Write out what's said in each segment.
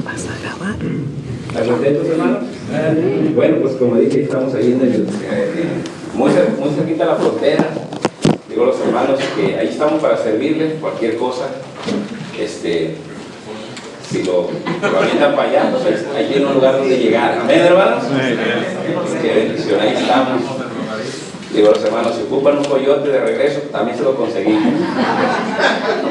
¿Vas a grabar? ¿Están contentos, hermanos? Bueno, pues como dije, estamos ahí muy cerquita de la frontera. Digo los hermanos que ahí estamos para servirles cualquier cosa. Si lo avientan para allá, pues ahí tiene un lugar donde llegar. Amén, hermanos. Qué bendición, ahí estamos. Digo los hermanos, si ocupan un coyote de regreso, también se lo conseguimos.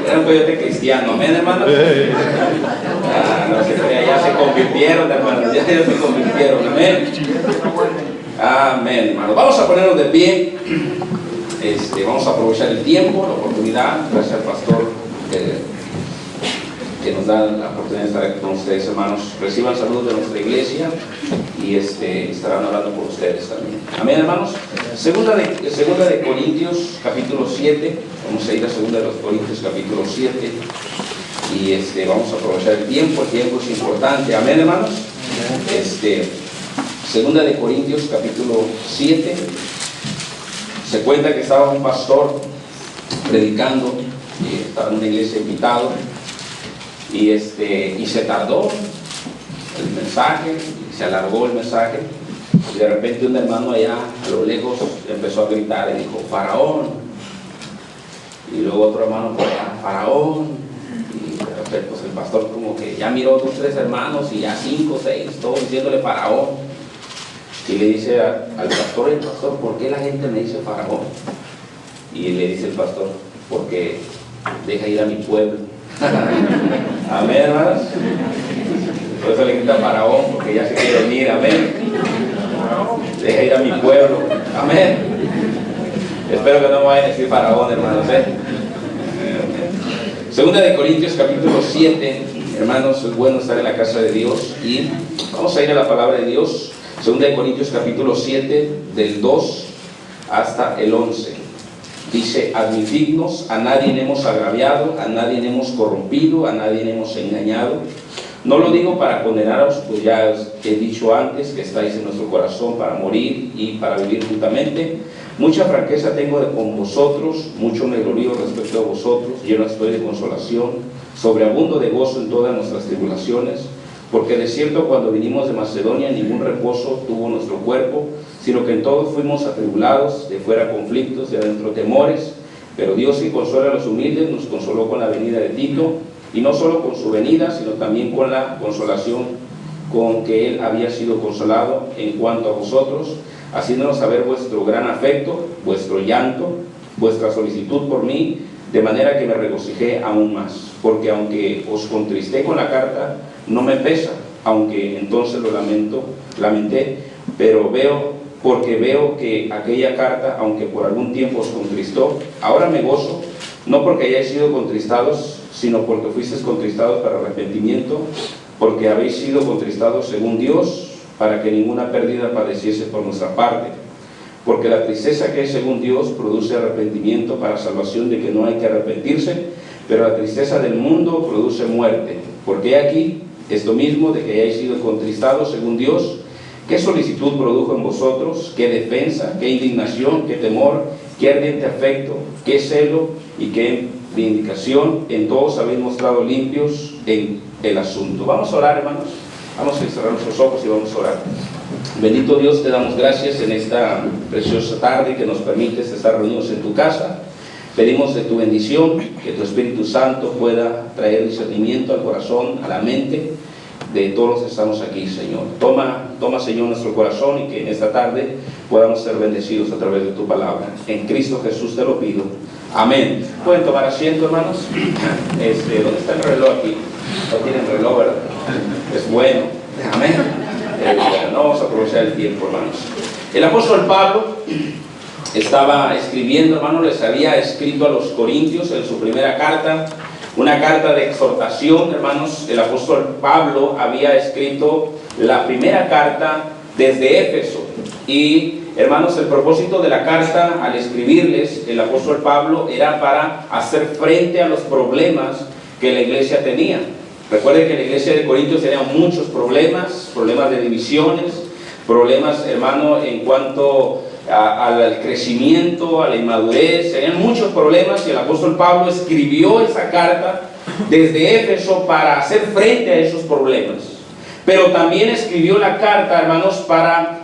Era un coyote cristiano, amén, hermanos. No se crea, ya se convirtieron, hermanos, ya se convirtieron, amén. Amén, hermanos. Vamos a ponernos de pie. Vamos a aprovechar el tiempo, la oportunidad. Gracias al pastor que nos da la oportunidad de estar aquí con ustedes, hermanos. Reciban saludos de nuestra iglesia y estarán hablando por ustedes también. Amén, hermanos. Segunda de Corintios, capítulo 7. Vamos a ir a Segunda de los Corintios, capítulo 7. Y vamos a aprovechar el tiempo es importante. Amén, hermanos. Segunda de Corintios, capítulo 7. Se cuenta que estaba un pastor predicando, y estaba en una iglesia invitado. Y se tardó el mensaje, se alargó el mensaje, y de repente un hermano allá a lo lejos empezó a gritar y dijo: Faraón. Y luego otro hermano por allá: Faraón. Y de repente pues el pastor como que ya miró 2 o 3 hermanos y ya 5 o 6, todos diciéndole Faraón. Y le dice al pastor: el pastor, ¿por qué la gente me dice Faraón? Y le dice el pastor: porque deja ir a mi pueblo. Amén, hermanos. Por eso le grita Faraón, porque ya se quiere venir. Amén. Deja ir a mi pueblo. Amén. Espero que no me vayan a decir Faraón, hermanos. Segunda de Corintios, capítulo 7. Hermanos, es bueno estar en la casa de Dios. Y vamos a ir a la palabra de Dios. Segunda de Corintios, capítulo 7, del 2 hasta el 11. Dice: admitidnos, a nadie hemos agraviado, a nadie hemos corrompido, a nadie hemos engañado. No lo digo para condenaros, pues ya os he dicho antes que estáis en nuestro corazón para morir y para vivir juntamente. Mucha franqueza tengo con vosotros, mucho me glorío respecto a vosotros, lleno estoy de consolación, sobreabundo de gozo en todas nuestras tribulaciones, porque de cierto cuando vinimos de Macedonia ningún reposo tuvo nuestro cuerpo, sino que en todos fuimos atribulados, de fuera conflictos, de adentro temores, pero Dios, que consuela a los humildes, nos consoló con la venida de Tito, y no solo con su venida, sino también con la consolación con que él había sido consolado en cuanto a vosotros, haciéndonos saber vuestro gran afecto, vuestro llanto, vuestra solicitud por mí, de manera que me regocijé aún más, porque aunque os contristé con la carta, no me pesa, aunque entonces lo lamenté, pero porque veo que aquella carta, aunque por algún tiempo os contristó, ahora me gozo, no porque hayáis sido contristados, sino porque fuisteis contristados para arrepentimiento, porque habéis sido contristados según Dios, para que ninguna pérdida padeciese por nuestra parte. Porque la tristeza que es según Dios produce arrepentimiento para salvación, de que no hay que arrepentirse, pero la tristeza del mundo produce muerte. Porque aquí esto mismo de que hayáis sido contristados según Dios, ¿qué solicitud produjo en vosotros? ¿Qué defensa? ¿Qué indignación? ¿Qué temor? ¿Qué ardiente afecto? ¿Qué celo? ¿Y qué vindicación? En todos habéis mostrado limpios en el asunto. Vamos a orar, hermanos. Vamos a cerrar nuestros ojos y vamos a orar. Bendito Dios, te damos gracias en esta preciosa tarde que nos permites estar reunidos en tu casa. Pedimos de tu bendición, que tu Espíritu Santo pueda traer discernimiento al corazón, a la mente de todos los que estamos aquí, Señor. Toma, Señor, nuestro corazón, y que en esta tarde podamos ser bendecidos a través de tu palabra. En Cristo Jesús te lo pido. Amén. ¿Pueden tomar asiento, hermanos? ¿Dónde está el reloj aquí? No tienen reloj, ¿verdad? Es bueno. Amén. No vamos a aprovechar el tiempo, hermanos. El apóstol Pablo estaba escribiendo, hermanos, les había escrito a los Corintios en su primera carta, una carta de exhortación, hermanos. El apóstol Pablo había escrito la primera carta desde Éfeso. Y, hermanos, el propósito de la carta al escribirles el apóstol Pablo era para hacer frente a los problemas que la iglesia tenía. Recuerden que la iglesia de Corintios tenía muchos problemas de divisiones, problemas, hermano, en cuanto al crecimiento, a la inmadurez. Tenían muchos problemas, y el apóstol Pablo escribió esa carta desde Éfeso para hacer frente a esos problemas. Pero también escribió la carta, hermanos, para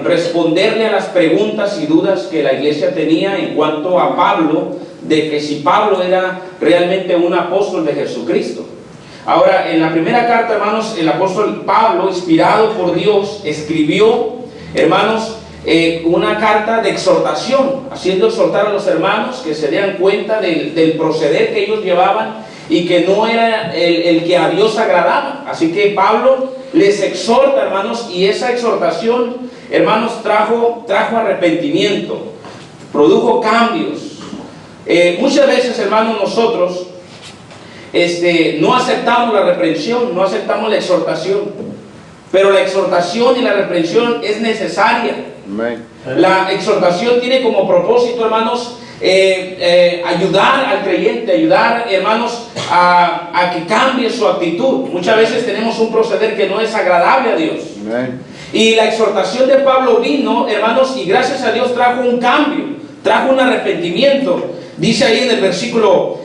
responderle a las preguntas y dudas que la iglesia tenía en cuanto a Pablo, de que si Pablo era realmente un apóstol de Jesucristo. Ahora, en la primera carta, hermanos, el apóstol Pablo, inspirado por Dios, escribió, hermanos, una carta de exhortación, haciendo exhortar a los hermanos que se dieran cuenta del proceder que ellos llevaban y que no era el que a Dios agradaba. Así que Pablo les exhorta, hermanos, y esa exhortación, hermanos, trajo arrepentimiento, produjo cambios. Muchas veces, hermanos, nosotros no aceptamos la reprensión, no aceptamos la exhortación, pero la exhortación y la reprensión es necesaria. Amén. La exhortación tiene como propósito, hermanos, ayudar al creyente, ayudar, hermanos, a que cambie su actitud. Muchas veces tenemos un proceder que no es agradable a Dios. Amén. Y la exhortación de Pablo vino, hermanos, y gracias a Dios trajo un cambio, trajo un arrepentimiento. Dice ahí en el versículo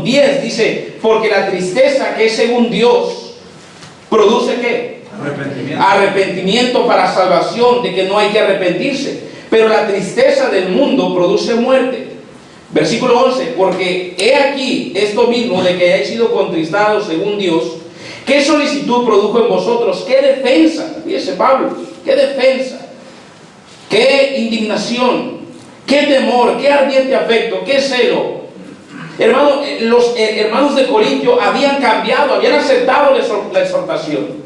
10, dice, porque la tristeza que es según Dios produce ¿qué? Arrepentimiento para salvación, de que no hay que arrepentirse. Pero la tristeza del mundo produce muerte. Versículo 11, porque he aquí esto mismo de que hayáis sido contristados según Dios, ¿qué solicitud produjo en vosotros? ¿Qué defensa? Fíjese Pablo, ¿qué defensa? ¿Qué indignación? ¿Qué temor? ¿Qué ardiente afecto? ¿Qué celo? Hermano, los hermanos de Corintio habían cambiado, habían aceptado la exhortación.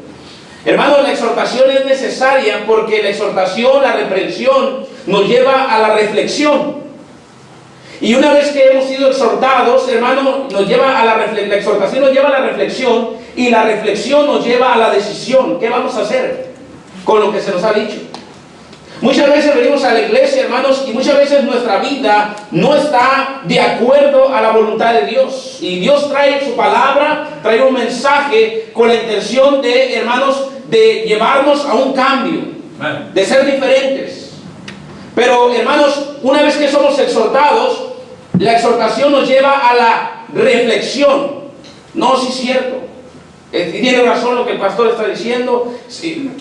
Hermano, la exhortación es necesaria porque la exhortación, la reprensión, nos lleva a la reflexión. Y una vez que hemos sido exhortados, hermano, nos lleva a la exhortación nos lleva a la reflexión, y la reflexión nos lleva a la decisión. ¿Qué vamos a hacer con lo que se nos ha dicho? Muchas veces venimos a la iglesia, hermanos, y muchas veces nuestra vida no está de acuerdo a la voluntad de Dios. Y Dios trae su palabra, trae un mensaje con la intención de, hermanos, de llevarnos a un cambio, de ser diferentes. Pero, hermanos, una vez que somos exhortados, la exhortación nos lleva a la reflexión. No, sí es cierto. Tiene razón lo que el pastor está diciendo. Sí,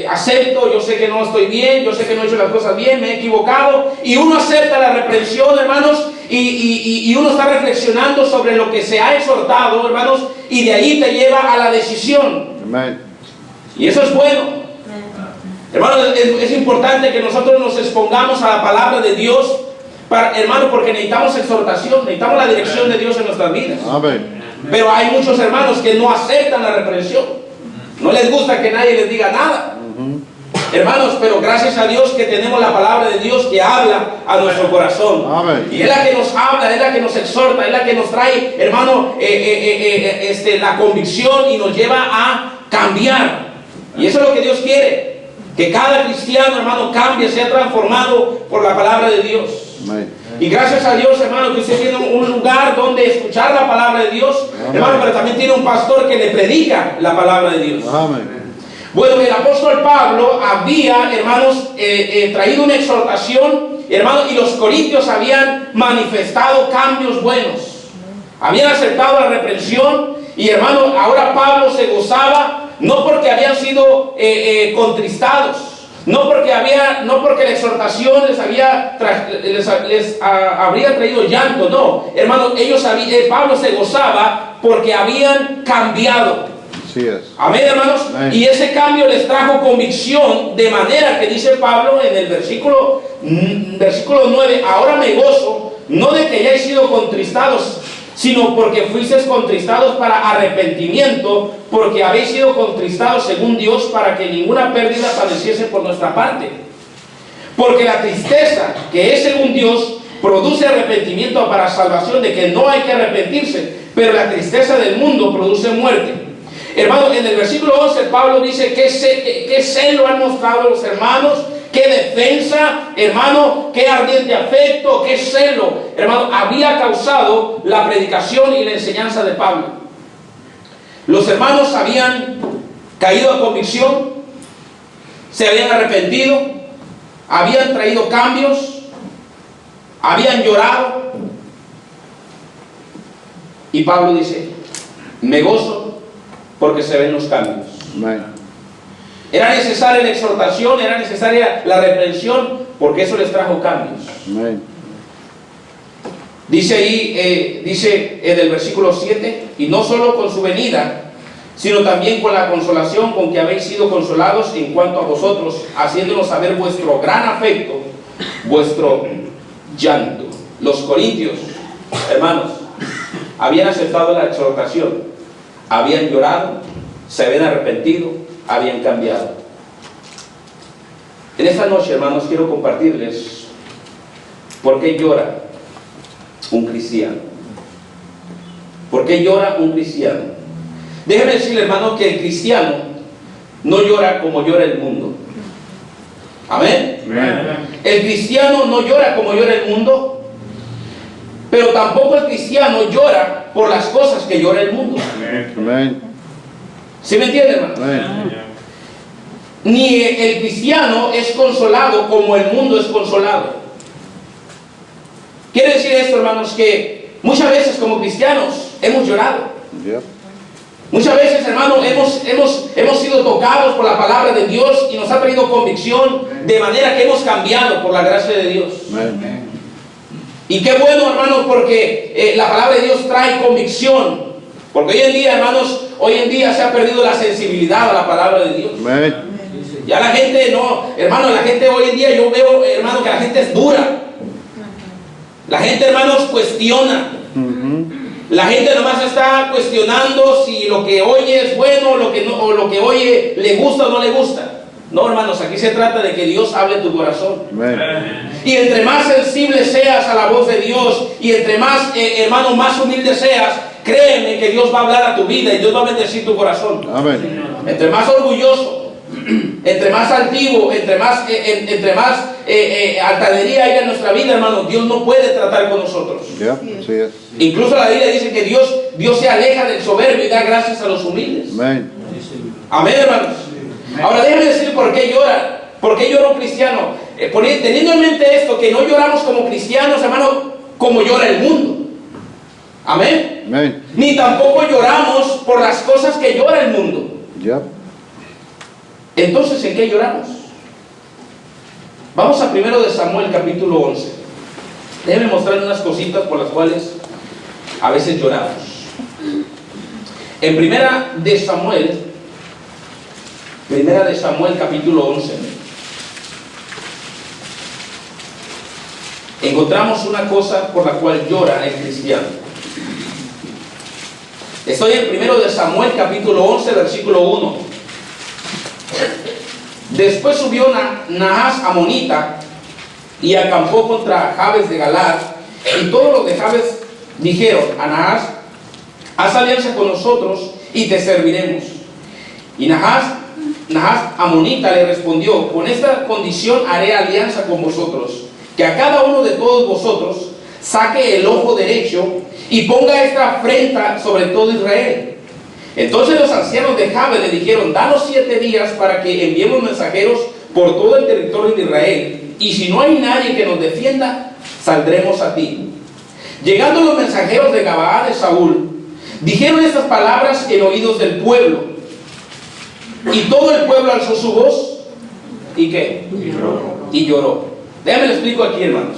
acepto, yo sé que no estoy bien, yo sé que no he hecho las cosas bien, me he equivocado. Y uno acepta la reprensión, hermanos, y uno está reflexionando sobre lo que se ha exhortado, hermanos, y de ahí te lleva a la decisión. Amén. Y eso es bueno. Hermanos, es importante que nosotros nos expongamos a la palabra de Dios, hermanos, porque necesitamos exhortación, necesitamos la dirección de Dios en nuestras vidas. Amén. Pero hay muchos hermanos que no aceptan la reprensión. No les gusta que nadie les diga nada. Hermanos, pero gracias a Dios que tenemos la palabra de Dios que habla a nuestro corazón. Amén. Y es la que nos habla, es la que nos exhorta, es la que nos trae, hermano, la convicción y nos lleva a cambiar. Y eso es lo que Dios quiere. Que cada cristiano, hermano, cambie, sea transformado por la palabra de Dios. Amén. Y gracias a Dios, hermano, que usted tiene un lugar donde escuchar la palabra de Dios. Amén. Hermano, pero también tiene un pastor que le predica la palabra de Dios. Amén. Bueno, el apóstol Pablo había, hermanos, traído una exhortación, hermanos, y los corintios habían manifestado cambios buenos. Habían aceptado la reprensión y, hermano, ahora Pablo se gozaba, no porque habían sido contristados, no porque la exhortación les habría traído llanto, no, hermano, Pablo se gozaba porque habían cambiado. Así es. Amén, hermanos. Amén. Y ese cambio les trajo convicción, de manera que dice Pablo en el versículo 9, ahora me gozo, no de que hayáis sido contristados, sino porque fuisteis contristados para arrepentimiento, porque habéis sido contristados según Dios, para que ninguna pérdida padeciese por nuestra parte. Porque la tristeza que es según Dios produce arrepentimiento para salvación, de que no hay que arrepentirse, pero la tristeza del mundo produce muerte. Hermano, en el versículo 11 Pablo dice qué celo han mostrado los hermanos, qué defensa, hermano, qué ardiente afecto, qué celo, hermano, había causado la predicación y la enseñanza de Pablo. Los hermanos habían caído a convicción, se habían arrepentido, habían traído cambios, habían llorado. Y Pablo dice, me gozo porque se ven los cambios. Amén. Era necesaria la exhortación, era necesaria la reprensión, porque eso les trajo cambios. Amén. Dice ahí, dice en el versículo 7, y no solo con su venida, sino también con la consolación con que habéis sido consolados en cuanto a vosotros, haciéndonos saber vuestro gran afecto, vuestro llanto. Los corintios, hermanos, habían aceptado la exhortación, habían llorado, se habían arrepentido, habían cambiado. En esta noche, hermanos, quiero compartirles por qué llora un cristiano. ¿Por qué llora un cristiano? Déjeme decirle, hermano, que el cristiano no llora como llora el mundo. Amén. El cristiano no llora como llora el mundo, pero tampoco el cristiano llora por las cosas que llora el mundo. Amén. ¿Sí me entienden, hermano? Amén. Ni el cristiano es consolado como el mundo es consolado. Quiere decir esto, hermanos, que muchas veces como cristianos hemos llorado. Yep. Muchas veces, hermanos, hemos sido tocados por la palabra de Dios y nos ha traído convicción, de manera que hemos cambiado por la gracia de Dios. Amén. Y qué bueno, hermanos, porque la palabra de Dios trae convicción. Porque hoy en día, hermanos, hoy en día se ha perdido la sensibilidad a la palabra de Dios. Amén. Ya la gente no, hermano, la gente hoy en día, yo veo, hermano, que la gente es dura. La gente, hermanos, cuestiona. La gente nomás está cuestionando si lo que oye es bueno o lo que, no, o lo que oye le gusta o no le gusta. No, hermanos, aquí se trata de que Dios hable en tu corazón. Amén. Y entre más sensible seas a la voz de Dios, y entre más, hermano, más humilde seas, créeme que Dios va a hablar a tu vida y Dios va a bendecir tu corazón. Amén. Entre más orgulloso, entre más altivo, entre más altanería haya en nuestra vida, hermano, Dios no puede tratar con nosotros. Yep. Sí es. Incluso la Biblia dice que Dios se aleja del soberbio y da gracias a los humildes. Amén. Amén, hermanos. Ahora déjeme decir por qué llora. ¿Por qué llora un cristiano? Teniendo en mente esto, que no lloramos como cristianos, hermano, como llora el mundo. Amén. Amén. Ni tampoco lloramos por las cosas que llora el mundo. Yep. Entonces, ¿en qué lloramos? Vamos a 1 de Samuel, capítulo 11. Déjenme mostrar unas cositas por las cuales a veces lloramos. En 1 de Samuel, capítulo 11, encontramos una cosa por la cual llora el cristiano. Estoy en 1 de Samuel, capítulo 11, versículo 1. Después subió Nahás amonita y acampó contra Jabes de Galad, y todos los de Jabes dijeron a Nahás: haz alianza con nosotros y te serviremos. Y Nahás amonita le respondió: con esta condición haré alianza con vosotros, que a cada uno de todos vosotros saque el ojo derecho y ponga esta afrenta sobre todo Israel. Entonces los ancianos de Jabes le dijeron: danos 7 días para que enviemos mensajeros por todo el territorio de Israel, y si no hay nadie que nos defienda, saldremos a ti. Llegando los mensajeros de Gabaa de Saúl, dijeron estas palabras en oídos del pueblo, y todo el pueblo alzó su voz, ¿y qué? Y lloró. Déjame lo explico aquí, hermanos.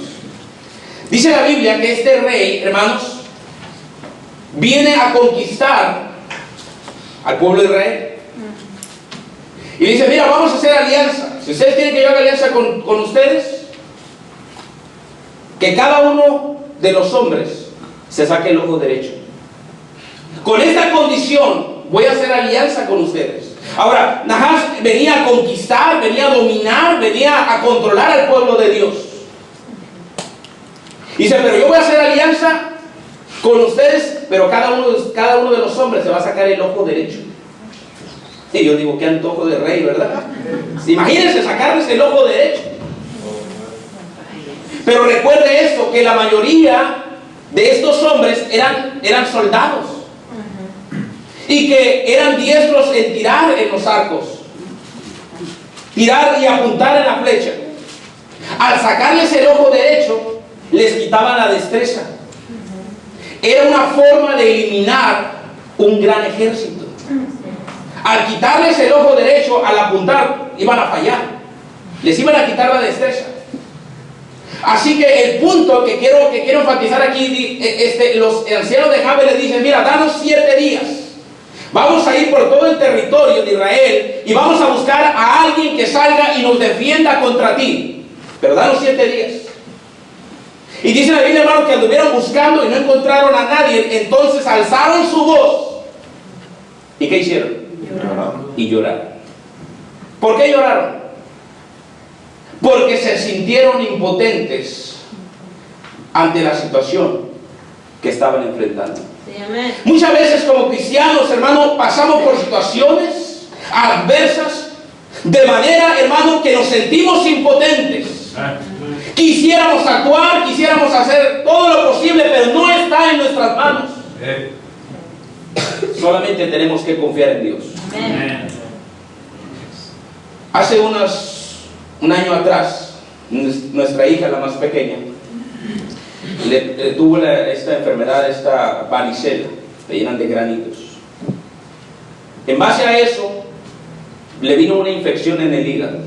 Dice la Biblia que este rey, hermanos, viene a conquistar al pueblo de Israel. Y dice: mira, vamos a hacer alianza. Si ustedes quieren que yo haga alianza con ustedes, que cada uno de los hombres se saque el ojo derecho. Con esta condición voy a hacer alianza con ustedes. Ahora, Nahás venía a conquistar, venía a dominar, venía a controlar al pueblo de Dios. Dice: pero yo voy a hacer alianza con ustedes, pero cada uno de los hombres se va a sacar el ojo derecho. Y yo digo: qué antojo de rey, ¿verdad? Imagínense sacarles el ojo derecho. Pero recuerde esto, que la mayoría de estos hombres eran soldados, y que eran diestros en tirar en los arcos, tirar y apuntar en la flecha. Al sacarles el ojo derecho, les quitaban la destreza. Era una forma de eliminar un gran ejército. Al quitarles el ojo derecho, al apuntar, iban a fallar. Les iban a quitar la destreza. Así que el punto que quiero enfatizar aquí, los ancianos de Jabe le dicen: mira, danos 7 días. Vamos a ir por todo el territorio de Israel y vamos a buscar a alguien que salga y nos defienda contra ti. Pero danos 7 días. Y dice la Biblia, hermano, que anduvieron buscando y no encontraron a nadie. Entonces alzaron su voz. ¿Y qué hicieron? Lloraron. Y lloraron. ¿Por qué lloraron? Porque se sintieron impotentes ante la situación que estaban enfrentando. Sí, amén. Muchas veces como cristianos, hermano, pasamos por situaciones adversas de manera, hermano, que nos sentimos impotentes. Quisiéramos actuar, quisiéramos hacer todo lo posible, pero no está en nuestras manos. Solamente tenemos que confiar en Dios. Amén. Hace un año atrás, nuestra hija, la más pequeña, le tuvo esta enfermedad, esta varicela, le llenan de granitos. En base a eso, le vino una infección en el hígado.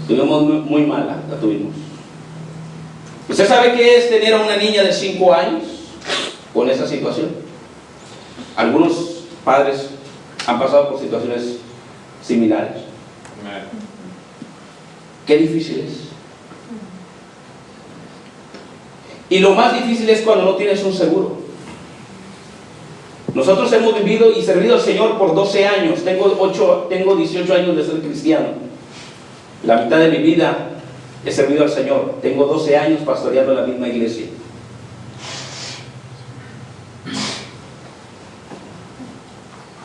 Tuvimos muy mala, la tuvimos. ¿Usted sabe qué es tener a una niña de 5 años con esa situación? Algunos padres han pasado por situaciones similares. Qué difícil es. Y lo más difícil es cuando no tienes un seguro. Nosotros hemos vivido y servido al Señor por 12 años. Tengo 18 años de ser cristiano. La mitad de mi vida he servido al Señor. Tengo 12 años pastoreando la misma iglesia.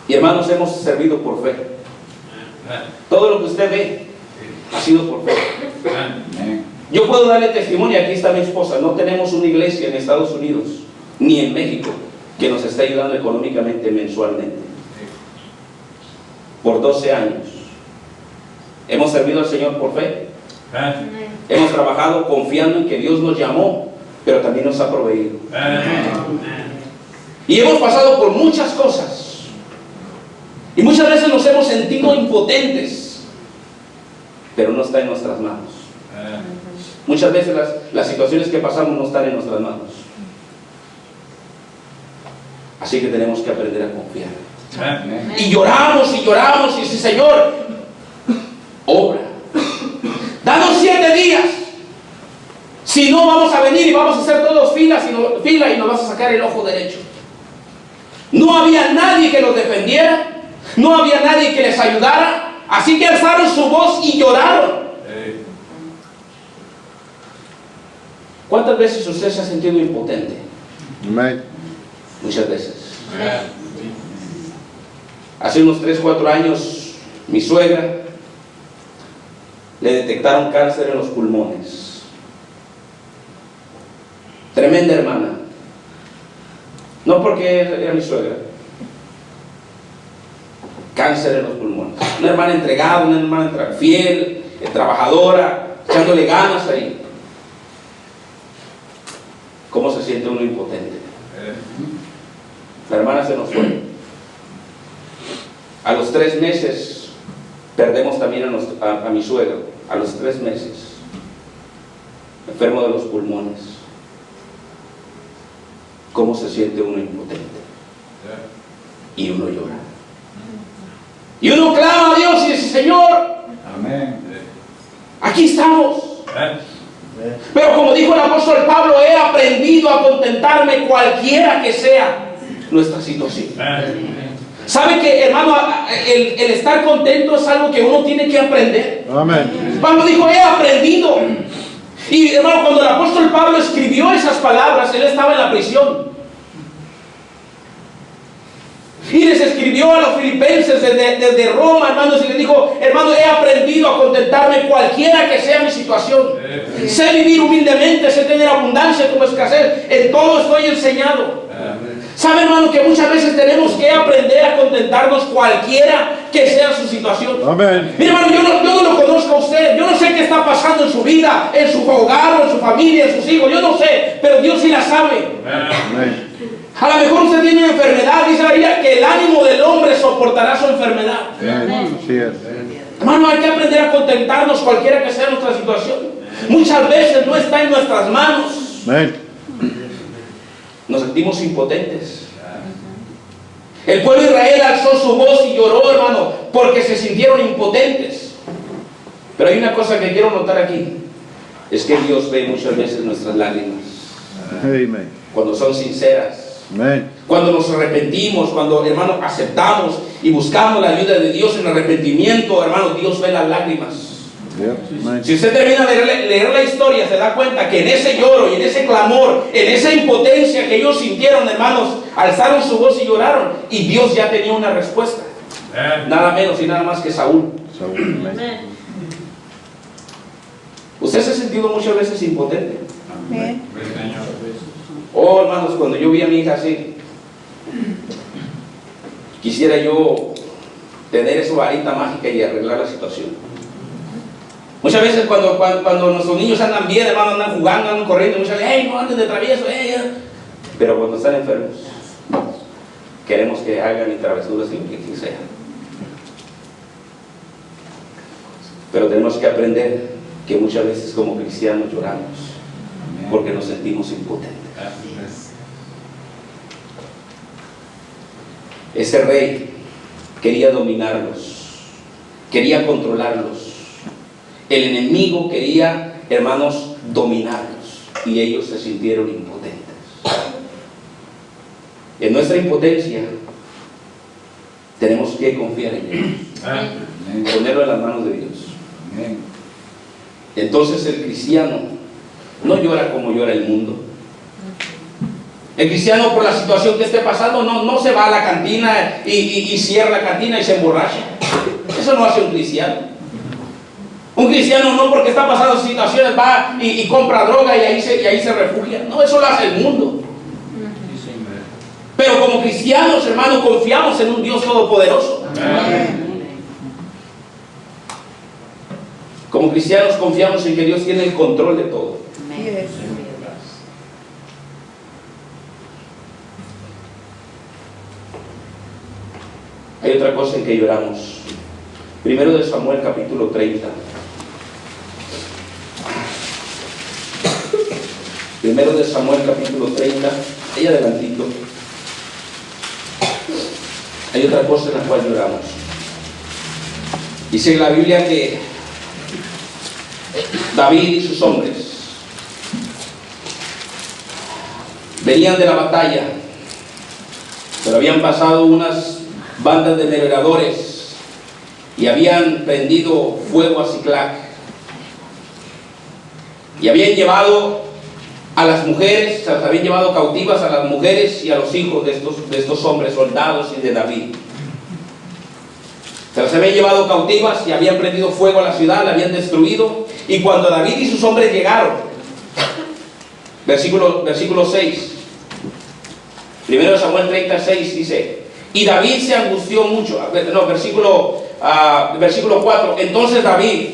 Y hermanos, hemos servido por fe. Todo lo que usted ve ha sido por fe. Yo puedo darle testimonio, aquí está mi esposa. No tenemos una iglesia en Estados Unidos ni en México que nos esté ayudando económicamente mensualmente. Por 12 años hemos servido al Señor por fe. Hemos trabajado confiando en que Dios nos llamó, pero también nos ha proveído. Y hemos pasado por muchas cosas. Y muchas veces nos hemos sentido impotentes, pero no está en nuestras manos. Muchas veces las situaciones que pasamos no están en nuestras manos. Así que tenemos que aprender a confiar. Y lloramos y lloramos y dice: Señor, obra. Danos 7 días. Si no, vamos a venir y vamos a hacer todos fila y nos vas a sacar el ojo derecho. No había nadie que los defendiera. No había nadie que les ayudara. Así que alzaron su voz y lloraron. ¿Cuántas veces usted se ha sentido impotente? Amén. Muchas veces. Hace unos 3 o 4 años, mi suegra le detectaron cáncer en los pulmones. Tremenda hermana. No porque era mi suegra. Cáncer en los pulmones. Una hermana entregada, una hermana fiel, trabajadora, echándole ganas ahí. ¿Cómo se siente uno impotente? La hermana se nos fue. A los 3 meses perdemos también a mi suegro. A los 3 meses, enfermo de los pulmones. ¿Cómo se siente uno impotente? Y uno llora. Y uno clama a Dios y dice: Señor, Amén. aquí estamos. Pero como dijo el apóstol Pablo, he aprendido a contentarme cualquiera que sea nuestra situación. ¿Sabe que, hermano, el estar contento es algo que uno tiene que aprender? Amén. Pablo dijo: he aprendido. Y hermano, cuando el apóstol Pablo escribió esas palabras, él estaba en la prisión. Y les escribió a los filipenses desde Roma, hermanos, y les dijo: hermano, he aprendido a contentarme cualquiera que sea mi situación. Sé vivir humildemente, sé tener abundancia como escasez. En todo estoy enseñado. ¿Sabe, hermano, que muchas veces tenemos que aprender a contentarnos cualquiera que sea su situación. Amén. Mi hermano, yo no lo conozco a usted. Yo no sé qué está pasando en su vida, en su hogar, en su familia, en sus hijos. Yo no sé, pero Dios sí la sabe. Amén. A lo mejor usted tiene una enfermedad. Dice la Biblia que el ánimo del hombre soportará su enfermedad. Amén. Así es. Hermano, hay que aprender a contentarnos cualquiera que sea nuestra situación. Muchas veces no está en nuestras manos. Amén. Nos sentimos impotentes. El pueblo de Israel alzó su voz y lloró, hermano, porque se sintieron impotentes. Pero hay una cosa que quiero notar aquí. Es que Dios ve muchas veces nuestras lágrimas. Amén. Cuando son sinceras. Amén. Cuando nos arrepentimos, cuando, hermano, aceptamos y buscamos la ayuda de Dios en arrepentimiento, hermano, Dios ve las lágrimas. Amén. Si usted termina de leer la historia, se da cuenta que en ese lloro y en ese clamor, en esa impotencia que ellos sintieron, hermanos, alzaron su voz y lloraron, y Dios ya tenía una respuesta. Nada menos y nada más que Saúl. Saúl. Amén. ¿Usted se ha sentido muchas veces impotente? Amén. Oh, hermanos, cuando yo vi a mi hija así, quisiera yo tener esa varita mágica y arreglar la situación. Muchas veces cuando nuestros niños andan bien, hermano, andan jugando, andan corriendo, muchas veces, hey, no andes de travieso, pero cuando están enfermos, queremos que hagan y travesuras y lo que sea. Pero tenemos que aprender que muchas veces como cristianos lloramos porque nos sentimos impotentes. Ese rey quería dominarlos, quería controlarlos. El enemigo quería, hermanos, dominarlos, y ellos se sintieron impotentes. En nuestra impotencia tenemos que confiar en Dios, ponerlo en las manos de Dios. Entonces el cristiano no llora como llora el mundo. El cristiano, por la situación que esté pasando, no se va a la cantina y cierra la cantina y se emborracha. Eso no hace un cristiano. Un cristiano no, porque está pasando situaciones, va y compra droga y ahí se refugia. No, eso lo hace el mundo. Pero como cristianos, hermanos, confiamos en un Dios todopoderoso. Como cristianos confiamos en que Dios tiene el control de todo. Hay otra cosa en que lloramos. Primero de Samuel, capítulo 30. Primero de Samuel, capítulo 30. Ahí adelantito. Hay otra cosa en la cual lloramos. Dice la Biblia que David y sus hombres venían de la batalla, pero habían pasado unas bandas de merodeadores y habían prendido fuego a Siclag y habían llevado a las mujeres, o sea, habían llevado cautivas a las mujeres y a los hijos de estos hombres, soldados y de David. Se las habían llevado cautivas y habían prendido fuego a la ciudad, la habían destruido. Y cuando David y sus hombres llegaron, versículo 6, primero de Samuel 36 dice, y David se angustió mucho. No, versículo 4, entonces David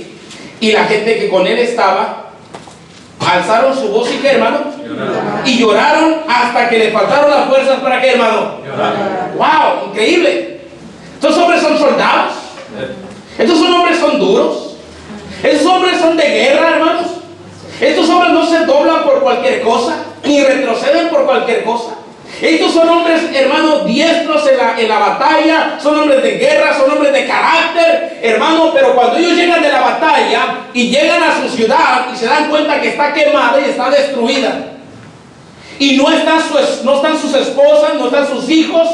y la gente que con él estaba alzaron su voz y ¿qué, hermano? Y lloraron hasta que le faltaron las fuerzas para ¿qué, hermano? ¡Wow! Increíble. Estos hombres son soldados. Estos hombres son duros. Estos hombres son de guerra, hermanos. Estos hombres no se doblan por cualquier cosa, ni retroceden por cualquier cosa. Estos son hombres, hermanos, diestros en la batalla. Son hombres de guerra, son hombres de carácter, hermano. Pero cuando ellos llegan de la batalla y llegan a su ciudad y se dan cuenta que está quemada y está destruida, y no están sus esposas, no están sus hijos,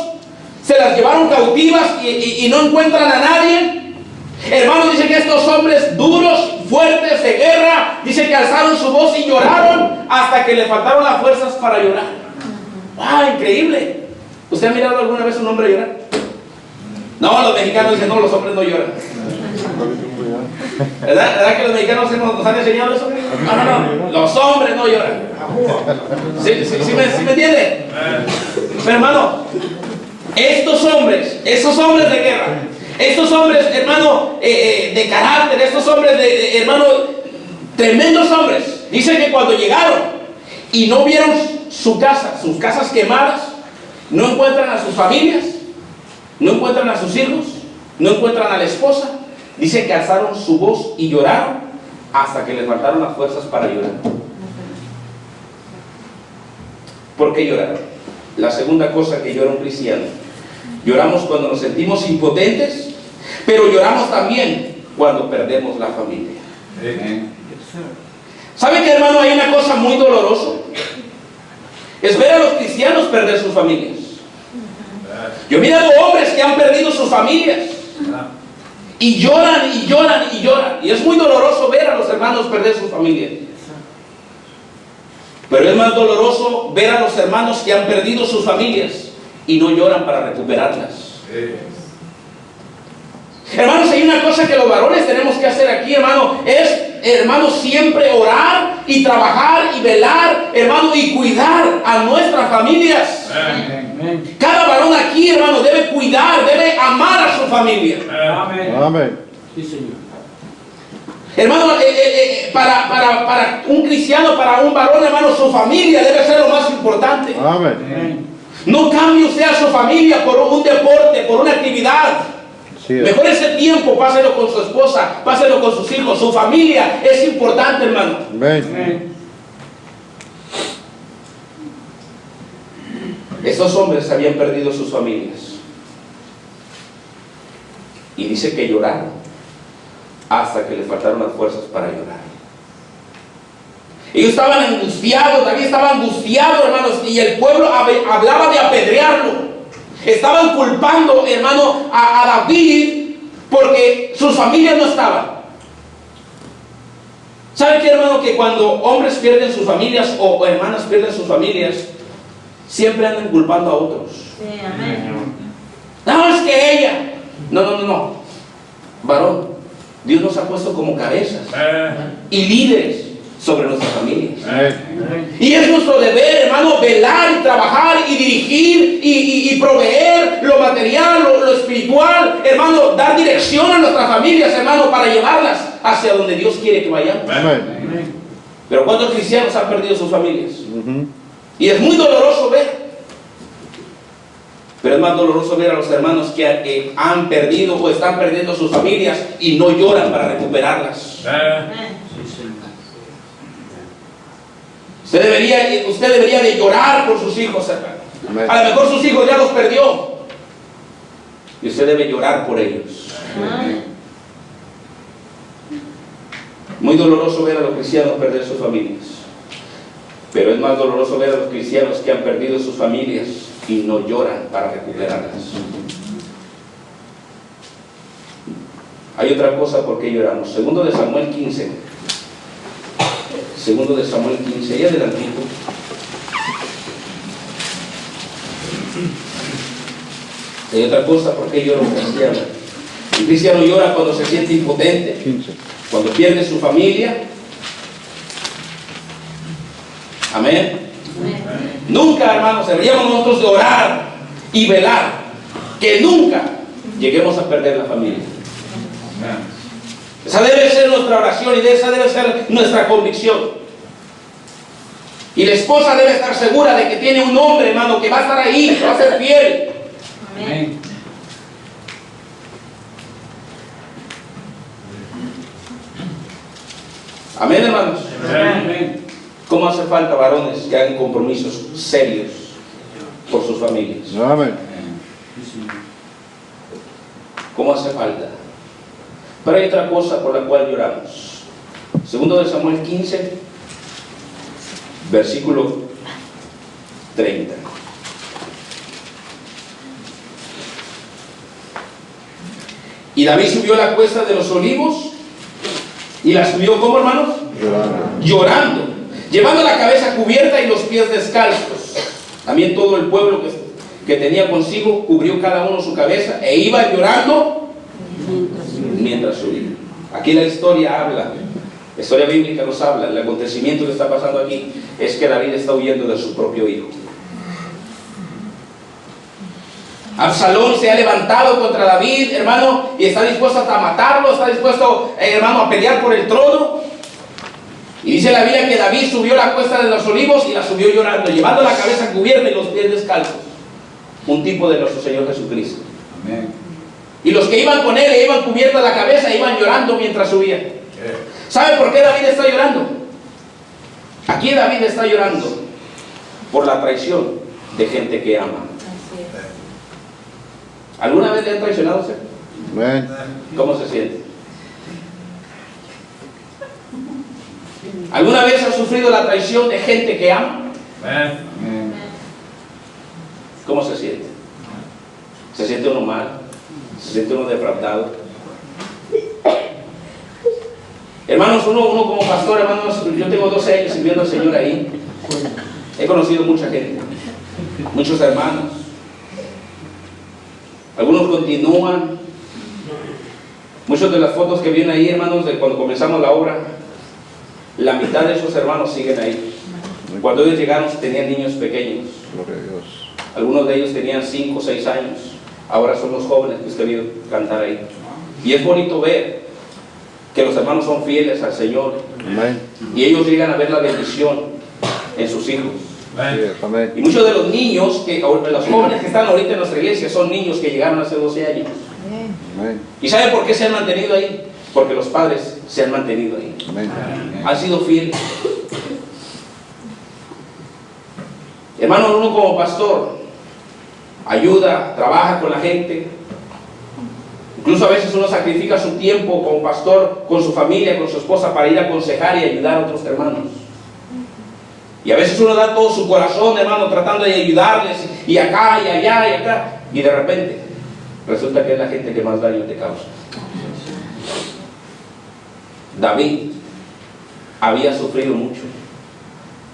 se las llevaron cautivas y no encuentran a nadie. Hermanos, dice que estos hombres duros, fuertes de guerra, dice que alzaron su voz y lloraron hasta que le faltaron las fuerzas para llorar. ¡Ah, increíble! ¿Usted ha mirado alguna vez a un hombre llorar? No, los mexicanos dicen, no, los hombres no lloran. ¿Verdad que los mexicanos nos han enseñado eso? No, los hombres no lloran. ¿Sí me entiende? Pero hermano, esos hombres de guerra, Estos hombres, hermano, de carácter, estos hombres, hermano, tremendos hombres. Dice que cuando llegaron y no vieron su casa, sus casas quemadas, no encuentran a sus familias, no encuentran a sus hijos, no encuentran a la esposa. Dice que alzaron su voz y lloraron hasta que les faltaron las fuerzas para llorar. ¿Por qué lloraron? La segunda cosa que llora un cristiano: lloramos cuando nos sentimos impotentes, pero lloramos también cuando perdemos la familia. ¿Sabe qué, hermano? Hay una cosa muy dolorosa: es ver a los cristianos perder sus familias. Yo he mirado hombres que han perdido sus familias y lloran y lloran y lloran, y es muy doloroso ver a los hermanos perder sus familias. Pero es más doloroso ver a los hermanos que han perdido sus familias y no lloran para recuperarlas. Hermanos, hay una cosa que los varones tenemos que hacer aquí, hermano, es, hermano, siempre orar y trabajar y velar, hermano, y cuidar a nuestras familias. Cada varón aquí, hermano, debe cuidar, debe amar a su familia. Amén. Sí, Señor. Hermano, para un cristiano, para un varón, hermano, su familia debe ser lo más importante. Amén. No cambie usted a su familia por un deporte, por una actividad. Mejor ese tiempo páselo con su esposa, páselo con sus hijos. Su familia es importante, hermano. Amén. Estos hombres habían perdido sus familias. Y dice que lloraron hasta que les faltaron las fuerzas para llorar. Ellos estaban angustiados, David estaba angustiado, hermanos, y el pueblo hablaba de apedrearlo. Estaban culpando, hermano, a David porque sus familias no estaban. ¿Sabe qué, hermano? Que cuando hombres pierden sus familias o hermanas pierden sus familias, siempre andan culpando a otros. Sí, amén. No, es que ella. No. Varón, Dios nos ha puesto como cabezas y líderes sobre nuestras familias. Y es nuestro deber, hermano, velar y trabajar y dirigir y proveer lo material, lo espiritual, hermano, dar dirección a nuestras familias, hermano, para llevarlas hacia donde Dios quiere que vayamos. Amén. Pero ¿cuántos cristianos han perdido sus familias? Y es muy doloroso ver. Pero es más doloroso ver a los hermanos que han perdido o están perdiendo sus familias y no lloran para recuperarlas. Usted debería de llorar por sus hijos, hermano. A lo mejor sus hijos ya los perdió y usted debe llorar por ellos. Muy doloroso ver a los cristianos perder sus familias, pero es más doloroso ver a los cristianos que han perdido sus familias y no lloran para recuperarlas. Hay otra cosa por qué lloramos. Segundo de Samuel 15. Segundo de Samuel 15, ya adelantito. Hay otra cosa por qué llora un cristiano. El cristiano llora cuando se siente impotente, 15. cuando pierde su familia. Amén. Nunca, hermanos, deberíamos nosotros de orar y velar que nunca lleguemos a perder la familia. Esa debe ser nuestra oración y esa debe ser nuestra convicción. Y la esposa debe estar segura de que tiene un hombre, hermano, que va a estar ahí, que va a ser fiel. Amén. Amén, hermanos. Amén. ¿Cómo hace falta varones que hagan compromisos serios por sus familias? Amén. ¿Cómo hace falta? Pero hay otra cosa por la cual lloramos. Segundo de Samuel 15, versículo 30. Y David subió la cuesta de los olivos y la subió, ¿cómo, hermanos? Llorando, llevando la cabeza cubierta y los pies descalzos. También todo el pueblo que tenía consigo cubrió cada uno su cabeza e iba llorando mientras subía. Aquí la historia habla, la historia bíblica nos habla, el acontecimiento que está pasando aquí es que David está huyendo de su propio hijo. Absalón se ha levantado contra David, hermano, y está dispuesto hasta a matarlo, está dispuesto, hermano, a pelear por el trono. Y dice la Biblia que David subió la cuesta de los olivos y la subió llorando, llevando la cabeza cubierta y los pies descalzos. Un tipo de nuestro Señor Jesucristo. Amén. Y los que iban con él le iban cubierta la cabeza e iban llorando mientras subían. ¿Sabe por qué David está llorando? Aquí David está llorando por la traición de gente que ama. Así es. ¿Alguna vez le han traicionado a usted? Amén. ¿Cómo se siente? ¿Alguna vez ha sufrido la traición de gente que ama? Amén. ¿Cómo se siente? ¿Se siente uno mal? ¿Se siente uno defraudado? Hermanos, uno como pastor, hermanos, yo tengo 12 años sirviendo al Señor ahí. He conocido mucha gente, muchos hermanos. Algunos continúan. Muchas de las fotos que vienen ahí, hermanos, de cuando comenzamos la obra, la mitad de esos hermanos siguen ahí. Cuando ellos llegaron tenían niños pequeños. Gloria a Dios. Algunos de ellos tenían 5 o 6 años. Ahora son los jóvenes que han querido cantar ahí. Y es bonito ver que los hermanos son fieles al Señor. Amén. Y ellos llegan a ver la bendición en sus hijos. Sí, amén. Y muchos de los niños, los jóvenes que están ahorita en nuestra iglesia, son niños que llegaron hace 12 años. Amén. ¿Y saben por qué se han mantenido ahí? Porque los padres se han mantenido ahí. Amén. Han sido fieles. Hermano, uno como pastor ayuda, trabaja con la gente. Incluso a veces uno sacrifica su tiempo como pastor con su familia, con su esposa, para ir a aconsejar y ayudar a otros hermanos. Y a veces uno da todo su corazón, hermano, tratando de ayudarles, y acá, y allá, y acá. Y de repente, resulta que es la gente que más daño te causa. David había sufrido mucho.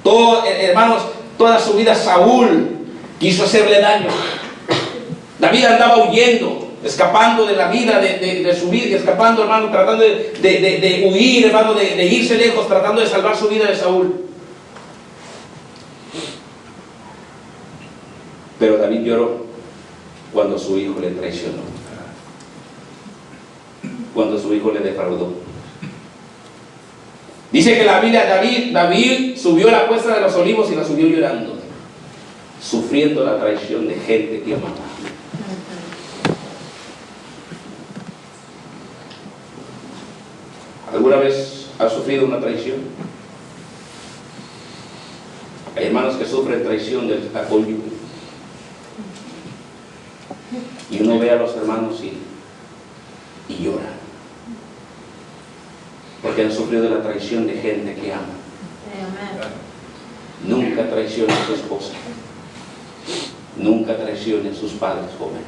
Todo, hermanos, toda su vida Saúl quiso hacerle daño. David andaba huyendo, escapando de la vida de su vida, escapando, hermano, tratando de huir, hermano, de irse lejos, tratando de salvar su vida de Saúl. Pero David lloró cuando su hijo le traicionó, cuando su hijo le defraudó. Dice que la Biblia, David subió la cuesta de los olivos y la subió llorando, sufriendo la traición de gente que amaba. ¿Alguna vez has sufrido una traición? Hay hermanos que sufren traición del cónyuge. Y uno ve a los hermanos y llora. Porque han sufrido la traición de gente que ama. Nunca traicione a su esposa. Nunca traicione a sus padres, joven.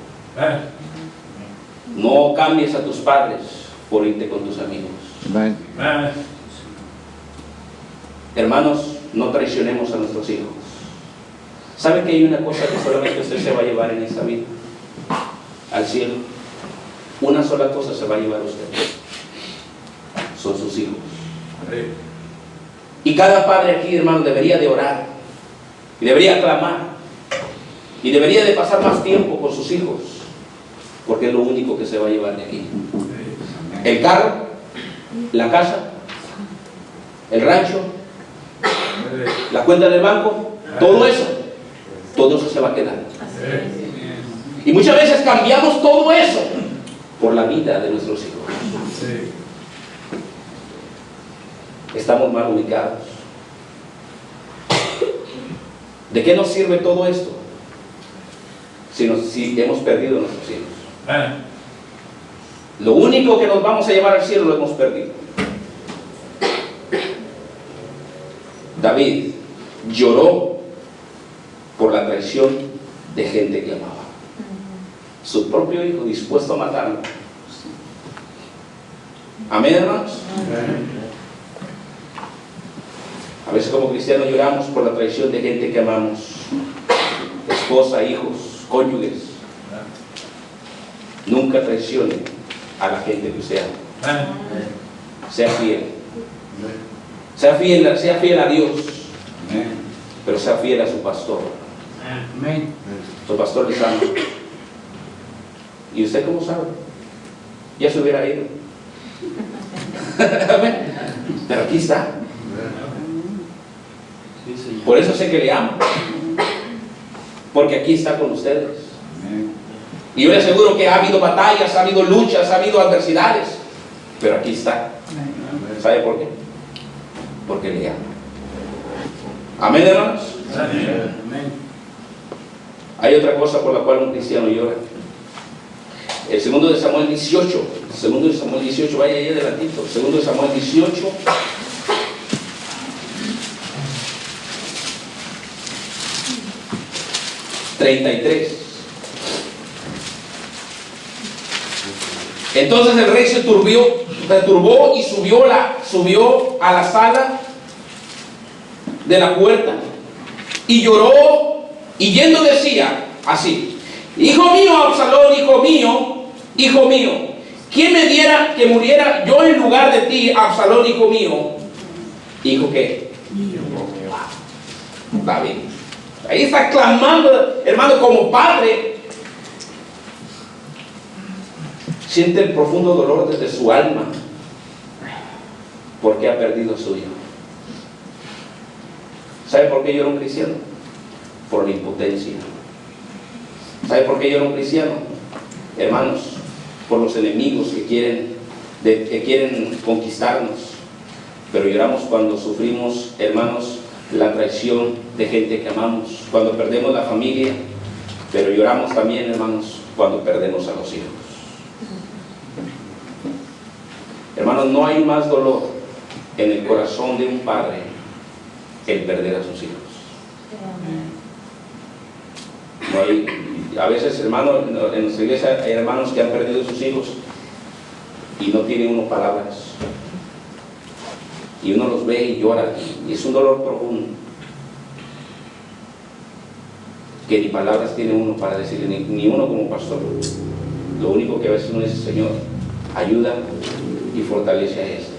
No cambies a tus padres por irte con tus amigos. Amén. Hermanos, no traicionemos a nuestros hijos. ¿Sabe que hay una cosa que solamente usted se va a llevar en esta vida? Al cielo. Una sola cosa se va a llevar usted. Son sus hijos. Y cada padre aquí, hermano, debería de orar. Y debería clamar. Y debería de pasar más tiempo con sus hijos. Porque es lo único que se va a llevar de aquí. El carro, la casa, el rancho, la cuenta del banco, todo eso se va a quedar. Y muchas veces cambiamos todo eso por la vida de nuestros hijos. Estamos mal ubicados. ¿De qué nos sirve todo esto? Si hemos perdido a nuestros hijos. Lo único que nos vamos a llevar al cielo lo hemos perdido. David lloró por la traición de gente que amaba. Su propio hijo dispuesto a matarlo. Amén, hermanos. A veces como cristianos lloramos por la traición de gente que amamos. Esposa, hijos, cónyuges. Nunca traicione a la gente que usted ama. Sea fiel. Sea fiel a Dios. Pero sea fiel a su pastor. Su pastor les ama. ¿Y usted cómo sabe? Ya se hubiera ido. Pero aquí está. Por eso sé que le amo. Porque aquí está con ustedes. Y yo le aseguro que ha habido batallas, ha habido luchas, ha habido adversidades. Pero aquí está. ¿Sabe por qué? Porque le amo. Amén, hermanos. Amén. Hay otra cosa por la cual un cristiano llora. El segundo de Samuel 18. Segundo de Samuel 18, vaya ahí adelantito. Segundo de Samuel 18. Entonces el rey se turbó y subió a la sala de la puerta y lloró, y yendo decía así: hijo mío, Absalón, hijo mío, ¿quién me diera que muriera yo en lugar de ti, Absalón, hijo mío? ¿Hijo qué? David. Ahí está clamando, hermano, como padre. Siente el profundo dolor desde su alma porque ha perdido a su hijo. ¿Sabe por qué llora un cristiano? Por la impotencia. ¿Sabe por qué llora un cristiano? Hermanos, por los enemigos que quieren conquistarnos. Pero lloramos cuando sufrimos, hermanos, la traición de gente que amamos, cuando perdemos la familia. Pero lloramos también, hermanos, cuando perdemos a los hijos. Hermanos, no hay más dolor en el corazón de un padre que el perder a sus hijos. No hay, a veces, hermanos, en nuestra iglesia hay hermanos que han perdido a sus hijos y no tienen uno palabras. Y uno los ve y llora, y es un dolor profundo que ni palabras tiene uno para decirle, ni uno como pastor. Lo único que a veces uno dice: Señor, ayuda y fortalece a este.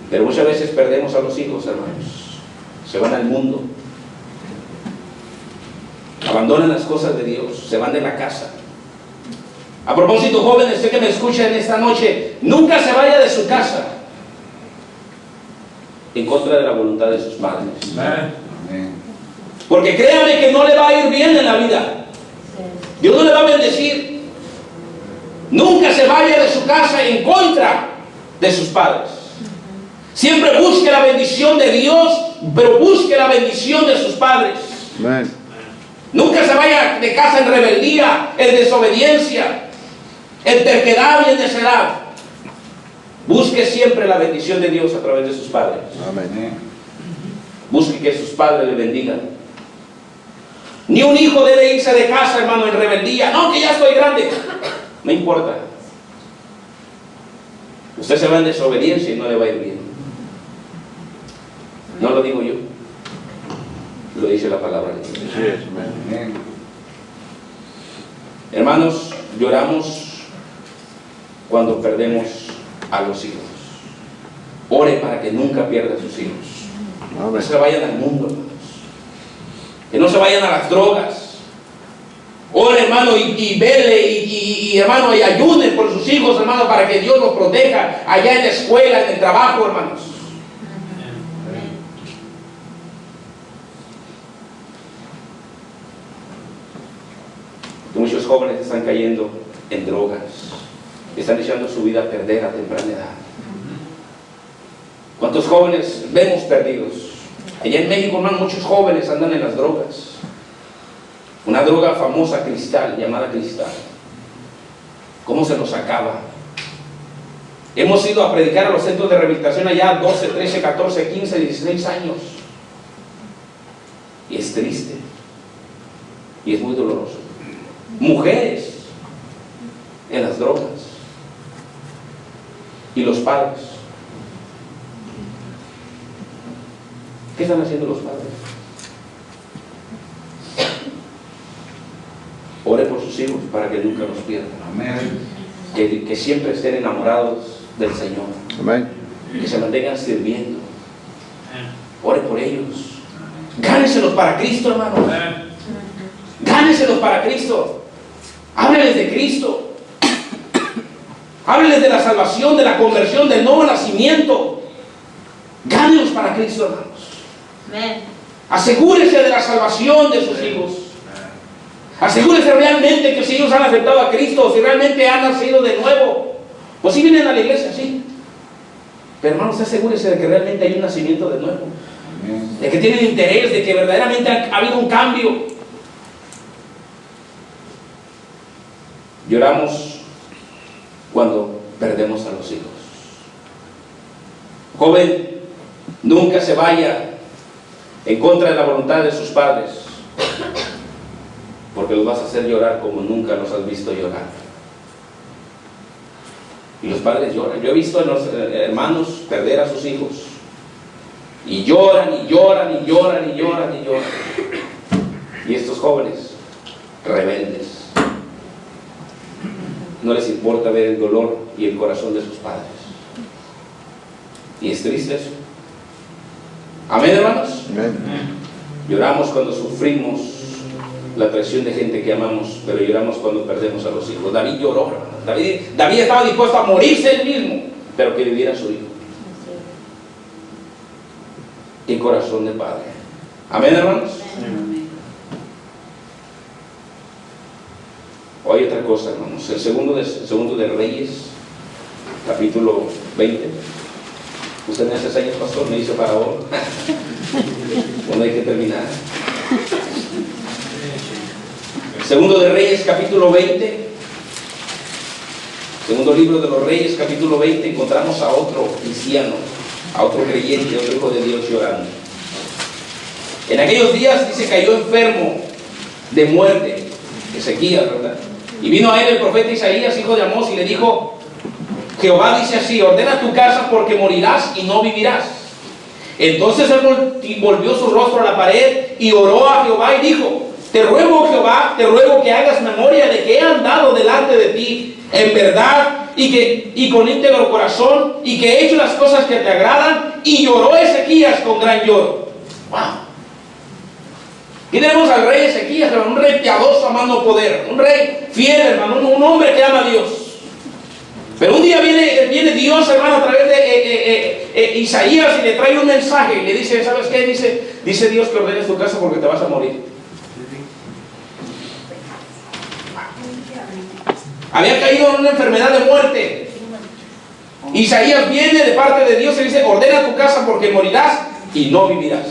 Pero muchas veces perdemos a los hijos, hermanos. Se van al mundo, abandonan las cosas de Dios, se van de la casa. A propósito, jóvenes, usted que me escucha en esta noche, nunca se vaya de su casa en contra de la voluntad de sus padres. Amén. Porque créame que no le va a ir bien en la vida. Dios no le va a bendecir. Nunca se vaya de su casa en contra de sus padres. Siempre busque la bendición de Dios, pero busque la bendición de sus padres. Amén. Nunca se vaya de casa en rebeldía, en desobediencia, en terquedad y en necedad. Busque siempre la bendición de Dios a través de sus padres. Amén. Busque que sus padres le bendigan. Ni un hijo debe irse de casa, hermano, en rebeldía. No, que ya estoy grande. No importa. Usted se va en desobediencia y no le va a ir bien. No lo digo yo, lo dice la palabra de Dios. Así es. Amén. Hermanos, lloramos cuando perdemos a los hijos. Ore para que nunca pierda a sus hijos. No Amén. se vayan al mundo, hermanos. Que no se vayan a las drogas. Ore, hermano, y vele, y hermano, y ayude por sus hijos, hermano, para que Dios los proteja allá en la escuela, en el trabajo, hermanos. Muchos jóvenes están cayendo en drogas, están echando su vida a perder a temprana edad. ¿Cuántos jóvenes vemos perdidos? Allá en México, hermano, muchos jóvenes andan en las drogas. Una droga famosa, cristal, llamada cristal. ¿Cómo se nos acaba? Hemos ido a predicar a los centros de rehabilitación allá 12, 13, 14, 15, 16 años. Y es triste. Y es muy doloroso. Mujeres en las drogas. Y los padres. ¿Qué están haciendo los padres? Ore por sus hijos para que nunca los pierdan. Amén. Que siempre estén enamorados del Señor. Amén. Que se mantengan sirviendo. Ore por ellos. Gáneselos para Cristo, hermano. Gáneselos para Cristo. Hábleles de Cristo. Hábleles de la salvación, de la conversión, del nuevo nacimiento. Gánelos para Cristo, hermanos. Amén. Asegúrese de la salvación de sus hijos. Asegúrese realmente que si ellos han aceptado a Cristo, si realmente han nacido de nuevo. Pues si vienen a la iglesia, sí. Pero hermanos, asegúrese de que realmente hay un nacimiento de nuevo. Amén. De que tienen interés, de que verdaderamente ha habido un cambio. Lloramos cuando perdemos a los hijos. Joven, nunca se vaya en contra de la voluntad de sus padres, porque los vas a hacer llorar como nunca los has visto llorar. Y los padres lloran. Yo he visto a los hermanos perder a sus hijos, y lloran, y lloran, y lloran, y lloran, y lloran. Y estos jóvenes, rebeldes, no les importa ver el dolor y el corazón de sus padres. Y es triste eso. Amén, hermanos. Amén. Lloramos cuando sufrimos la traición de gente que amamos, pero lloramos cuando perdemos a los hijos. David lloró. David estaba dispuesto a morirse él mismo, pero que viviera su hijo. Qué corazón de padre. Amén, hermanos. Hay otra cosa, hermanos. El segundo de Reyes, capítulo 20. Usted me hace señas, pastor, me dice para ahora. Bueno, hay que terminar. Segundo de Reyes, capítulo 20. Segundo libro de los Reyes, capítulo 20. Encontramos a otro cristiano, a otro creyente, a otro hijo de Dios llorando. En aquellos días, dice, cayó enfermo de muerte, Ezequías, ¿verdad? Y vino a él el profeta Isaías, hijo de Amós, y le dijo: Jehová dice así: ordena tu casa porque morirás y no vivirás. Entonces él volvió su rostro a la pared y oró a Jehová y dijo: te ruego, Jehová, te ruego que hagas memoria de que he andado delante de ti en verdad y con íntegro corazón, y que he hecho las cosas que te agradan. Y lloró Ezequías con gran lloro. ¡Wow! Aquí tenemos al rey Ezequías, hermano, un rey piadoso, amando poder, un rey fiel, hermano, un hombre que ama a Dios. Pero un día viene Dios, hermano, a través de Isaías, y le trae un mensaje y le dice: ¿sabes qué? Dice Dios que ordenes tu casa porque te vas a morir. Había caído en una enfermedad de muerte. Isaías viene de parte de Dios y dice: ordena tu casa porque morirás y no vivirás.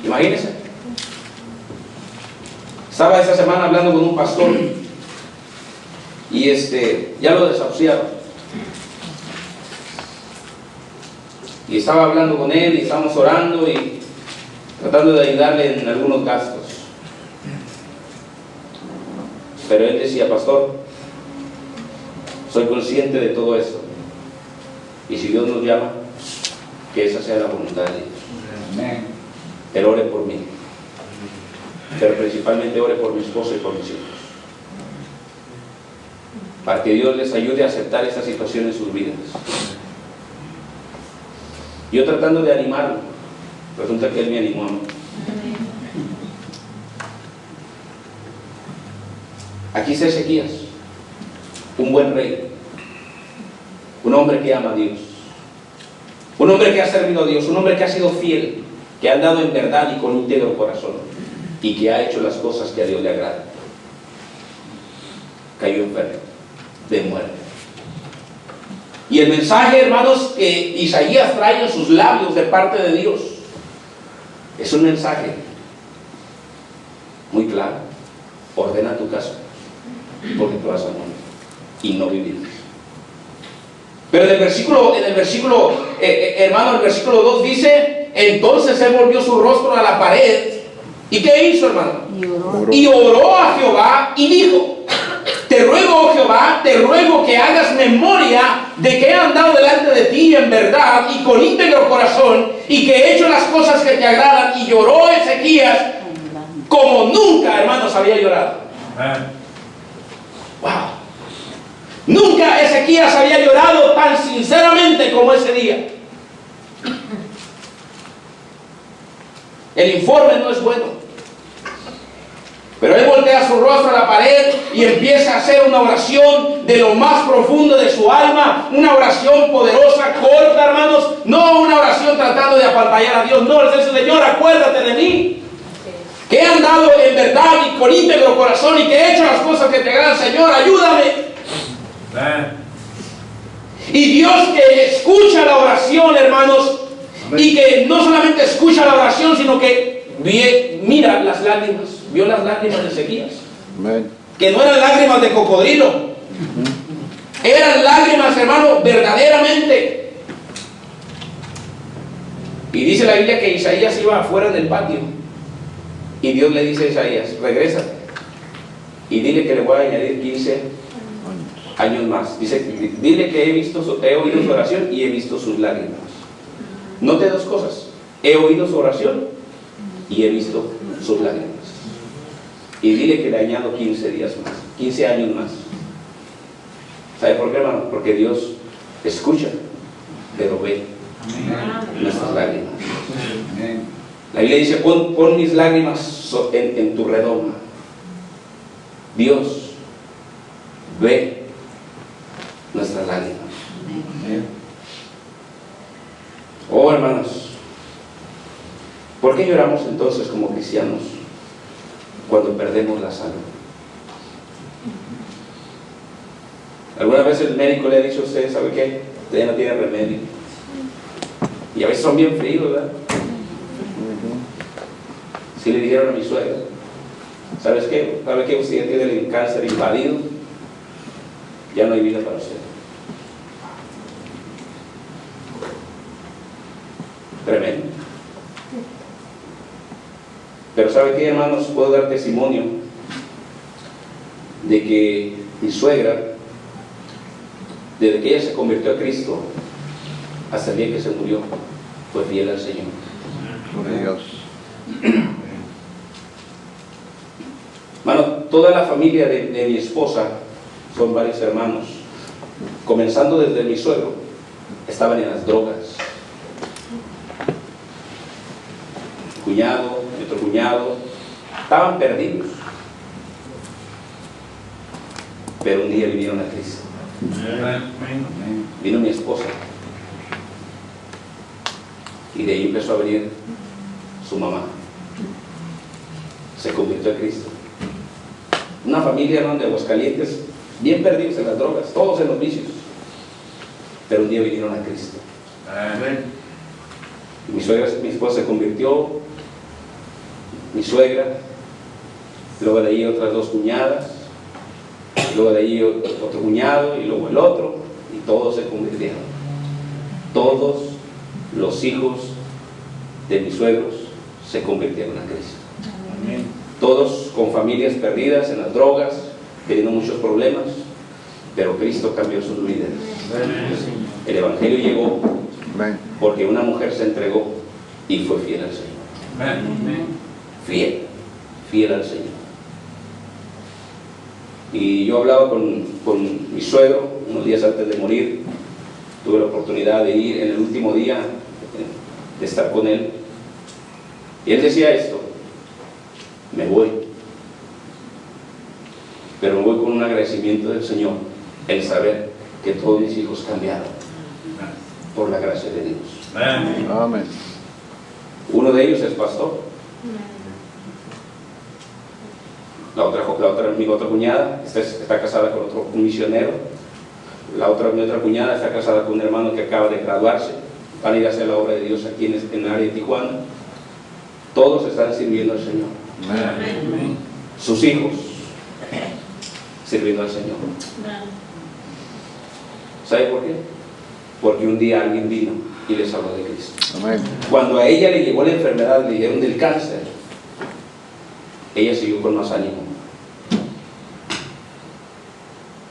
Imagínense. Estaba esta semana hablando con un pastor y ya lo desahuciaron. Y estaba hablando con él y estábamos orando y tratando de ayudarle en algunos gastos. Pero él decía: pastor, soy consciente de todo esto, y si Dios nos llama, que esa sea la voluntad de Dios. Amén. Pero ore por mí, pero principalmente ore por mi esposa y por mis hijos, para que Dios les ayude a aceptar esta situación en sus vidas. Yo tratando de animarlo, resulta que él me animó a mí. Aquí está Ezequías, un buen rey, un hombre que ama a Dios, un hombre que ha servido a Dios, un hombre que ha sido fiel, que ha andado en verdad y con íntegro corazón, y que ha hecho las cosas que a Dios le agradan. Cayó enfermo de muerte. Y el mensaje, hermanos, que Isaías trae en sus labios de parte de Dios es un mensaje muy claro: ordena tu casa porque te vas a morir y no vivirás. Pero en el versículo, hermano, el versículo 2 dice: entonces él volvió su rostro a la pared. ¿Y qué hizo, hermano? Y oró a Jehová y dijo: te ruego, oh Jehová, te ruego que hagas memoria de que he andado delante de ti en verdad y con íntegro corazón, y que he hecho las cosas que te agradan. Y lloró Ezequías como nunca, hermanos, había llorado. Wow. Nunca Ezequías había llorado tan sinceramente como ese día. El informe no es bueno, pero él voltea su rostro a la pared y empieza a hacer una oración de lo más profundo de su alma, una oración poderosa, corta, hermanos, no una oración tratando de apantallar a Dios, no, es decir, Señor, acuérdate de mí, que he andado en verdad y con íntegro corazón y que he hecho las cosas que te agradan, Señor, ayúdame. Y Dios que escucha la oración, hermanos, y que no solamente escucha la oración, sino que mira las lágrimas, vio las lágrimas de Ezequías, Amén. que no eran lágrimas de cocodrilo, eran lágrimas, hermano, verdaderamente. Y dice la Biblia que Isaías iba afuera en el patio y Dios le dice a Isaías, regrésate y dile que le voy a añadir 15 años más. Dice, dile que he oído su oración y he visto sus lágrimas. Note dos cosas: he oído su oración y he visto sus lágrimas. Y dile que le añado 15 días más, 15 años más. ¿Sabe por qué, hermano? Porque Dios escucha, pero ve nuestras lágrimas. Amén. La Biblia dice, pon mis lágrimas en tu redoma. Dios ve nuestras lágrimas. Amén. Oh, hermanos, ¿por qué lloramos entonces como cristianos cuando perdemos la salud? ¿Alguna vez el médico le ha dicho a usted, sabe qué? Usted ya no tiene remedio? Y a veces son bien fríos, ¿verdad? Si le dijeron a mi suegra, ¿sabes qué? ¿Sabe qué? Usted ya tiene el cáncer invadido, ya no hay vida para usted. Tremendo. Pero ¿sabe qué, hermanos? Puedo dar testimonio de que mi suegra, desde que ella se convirtió a Cristo hasta el día que se murió, fue fiel al Señor. Gloria a Dios. Hermano, toda la familia de mi esposa, son varios hermanos, comenzando desde mi suegro, estaban en las drogas. Cuñado, mi otro cuñado, estaban perdidos. Pero un día vinieron a Cristo. Amén. Vino mi esposa. Y de ahí empezó a venir su mamá. Se convirtió a Cristo. Una familia, hermano, de Aguascalientes, bien perdidos en las drogas, todos en los vicios. Pero un día vinieron a Cristo. Y mi esposa se convirtió, mi suegra, luego de ahí otras dos cuñadas, luego de ahí otro cuñado y luego el otro, y todos se convirtieron. Todos los hijos de mis suegros se convirtieron a Cristo. Amén. Todos con familias perdidas en las drogas, teniendo muchos problemas, pero Cristo cambió sus vidas. El Evangelio llegó Amén. porque una mujer se entregó y fue fiel al Señor. Fiel al Señor. Y yo hablaba con mi suegro unos días antes de morir. Tuve la oportunidad de ir en el último día, de estar con él. Y él decía esto: me voy, pero me voy con un agradecimiento del Señor, el saber que todos mis hijos cambiaron por la gracia de Dios. Amén. Uno de ellos es pastor. Mi otra cuñada está casada con un misionero. Mi otra cuñada está casada con un hermano que acaba de graduarse. Van a ir a hacer la obra de Dios aquí en el área de Tijuana. Todos están sirviendo al Señor. Amén. Sus hijos sirviendo al Señor. ¿Sabe por qué? Porque un día alguien vino y les habló de Cristo. Amén. Cuando a ella le llegó la enfermedad, le dijeron del cáncer, ella siguió con más ánimo.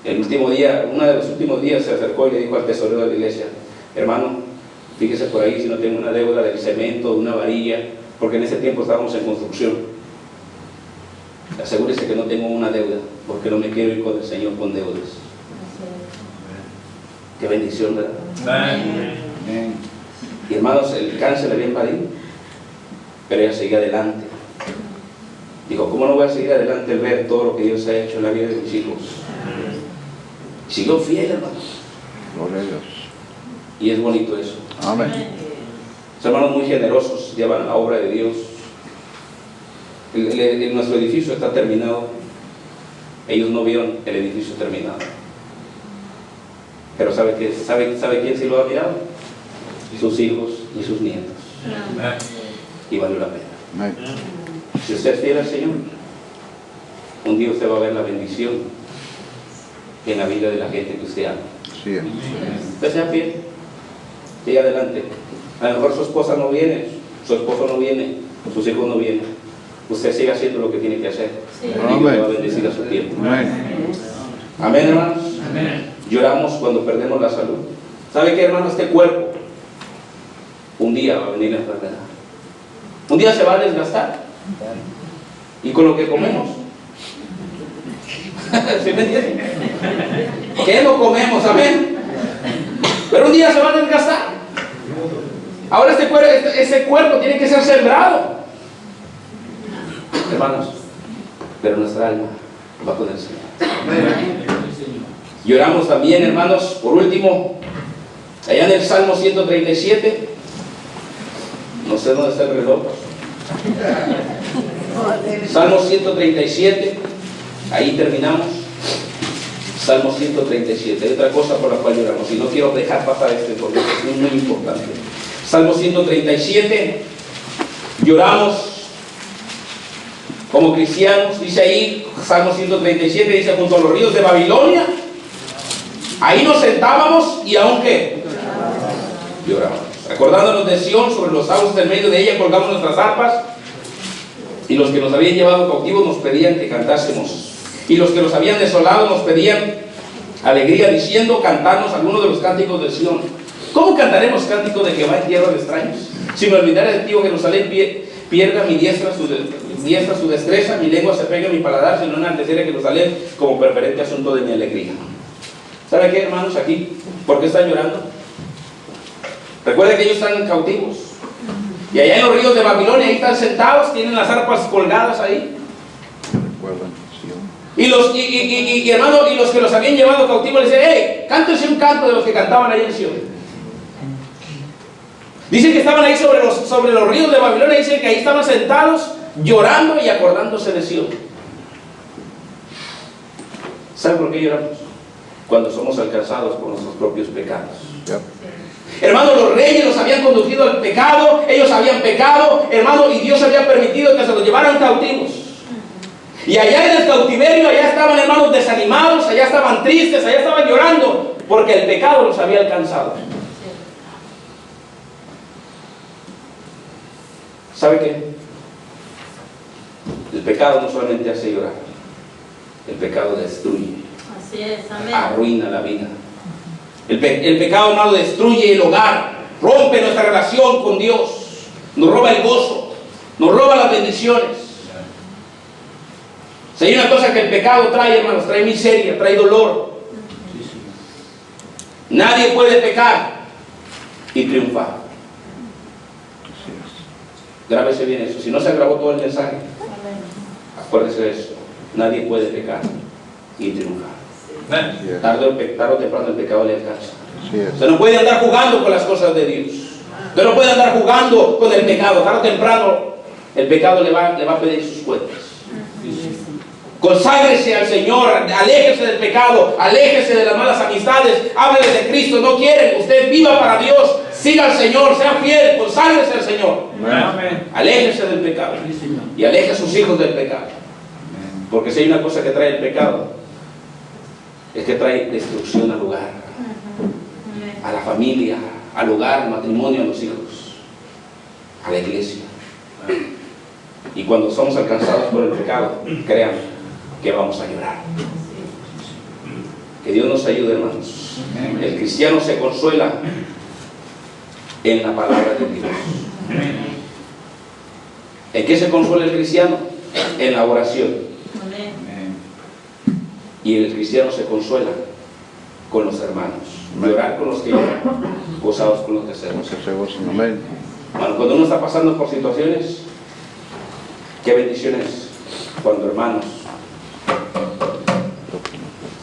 Uno de los últimos días se acercó y le dijo al tesorero de la iglesia: hermano, fíjese por ahí si no tengo una deuda del cemento, de una varilla, porque en ese tiempo estábamos en construcción. Asegúrese que no tengo una deuda, porque no me quiero ir con el Señor con deudas. Qué bendición, ¿verdad? Amén. Y hermanos, el cáncer le había invadido, pero ella seguía adelante. Dijo, ¿cómo no voy a seguir adelante al ver todo lo que Dios ha hecho en la vida de mis hijos? Siguió fiel, hermano. Gloria a Dios. Y es bonito eso. Amén. Los hermanos muy generosos llevan la obra de Dios. Nuestro edificio está terminado. Ellos no vieron el edificio terminado. Pero ¿sabe quién sí lo ha mirado? Sus hijos y sus nietos. Y valió la pena. Amén. Si usted es fiel al Señor, un día usted va a ver la bendición en la vida de la gente que usted ama. Sí es. Usted sea fiel. Siga adelante. A lo mejor su esposa no viene, su esposo no viene, sus hijos no vienen. Usted siga haciendo lo que tiene que hacer. Sí. Y Dios le va a bendecir a su tiempo. Amén. Amén, hermanos. Amén. Lloramos cuando perdemos la salud. ¿Sabe qué, hermano? Este cuerpo, un día va a venir la enfermedad. Un día se va a desgastar. Y con lo que comemos. ¿Sí me entienden? ¿Qué no comemos? Amén. Pero un día se va a desgastar. Ahora ese cuerpo tiene que ser sembrado. Hermanos, pero nuestra alma va con el Señor. Lloramos también, hermanos, por último, allá en el Salmo 137. No sé dónde está el reloj. Salmo 137. Ahí terminamos. Salmo 137. Hay otra cosa por la cual lloramos. Y no quiero dejar pasar este porque es muy importante. Salmo 137. Lloramos como cristianos. Dice ahí, Salmo 137, dice, junto a los ríos de Babilonia, ahí nos sentábamos y aunque llorábamos. Acordándonos de Sión, sobre los sauces en medio de ella colgamos nuestras arpas, y los que nos habían llevado cautivos nos pedían que cantásemos, y los que nos habían desolado nos pedían alegría, diciendo, cantarnos algunos de los cánticos de Sión. ¿Cómo cantaremos cánticos de Jehová en tierra de extraños? Si me olvidara de ti, oh Jerusalén, pierda mi diestra su destreza, mi lengua se pega a mi paladar, si no enalteciera Jerusalén como preferente asunto de mi alegría. ¿Sabe qué, hermanos, aquí? ¿Por qué están llorando? Recuerden que ellos están cautivos. Y allá en los ríos de Babilonia, ahí están sentados, tienen las arpas colgadas ahí. Recuerdan, sí. Y hermano, y los que los habían llevado cautivos les decían, hey, cántense un canto de los que cantaban ahí en Sion. Dicen que estaban ahí sobre los ríos de Babilonia, dicen que ahí estaban sentados, llorando y acordándose de Sion. ¿Saben por qué lloramos? Cuando somos alcanzados por nuestros propios pecados. Ya. Hermano, los reyes los habían conducido al pecado, ellos habían pecado, hermano, y Dios había permitido que se los llevaran cautivos. Y allá en el cautiverio, allá estaban, hermanos, desanimados, allá estaban tristes, allá estaban llorando, porque el pecado los había alcanzado. ¿Sabe qué? El pecado no solamente hace llorar, el pecado destruye. Así es, amén. Arruina la vida. El pecado, hermano, destruye el hogar, rompe nuestra relación con Dios, nos roba el gozo, nos roba las bendiciones. Si hay una cosa que el pecado trae, hermanos, trae miseria, trae dolor. Nadie puede pecar y triunfar. Grábese bien eso. Si no se grabó todo el mensaje, acuérdese de eso. Nadie puede pecar y triunfar. Tarde o temprano el pecado le alcanza. Usted no puede andar jugando con las cosas de Dios. Usted no puede andar jugando con el pecado. Tarde o temprano el pecado le va a pedir sus cuentas. Conságrese al Señor, aléjese del pecado, aléjese de las malas amistades, háblele de Cristo. No quieren, usted viva para Dios, siga al Señor, sea fiel, conságrese al Señor. Amén. Aléjese del pecado y aleje a sus hijos del pecado. Porque si hay una cosa que trae el pecado, es que trae destrucción al hogar, a la familia, al hogar, al matrimonio, a los hijos, a la iglesia. Y cuando somos alcanzados por el pecado, créanme que vamos a llorar. Que Dios nos ayude, hermanos. El cristiano se consuela en la palabra de Dios. ¿En qué se consuela el cristiano? En la oración. Y el cristiano se consuela con los hermanos. Llorar con los que lloran, gozados con los que se gozan. Amén. Bueno, cuando uno está pasando por situaciones, qué bendición es Cuando hermanos,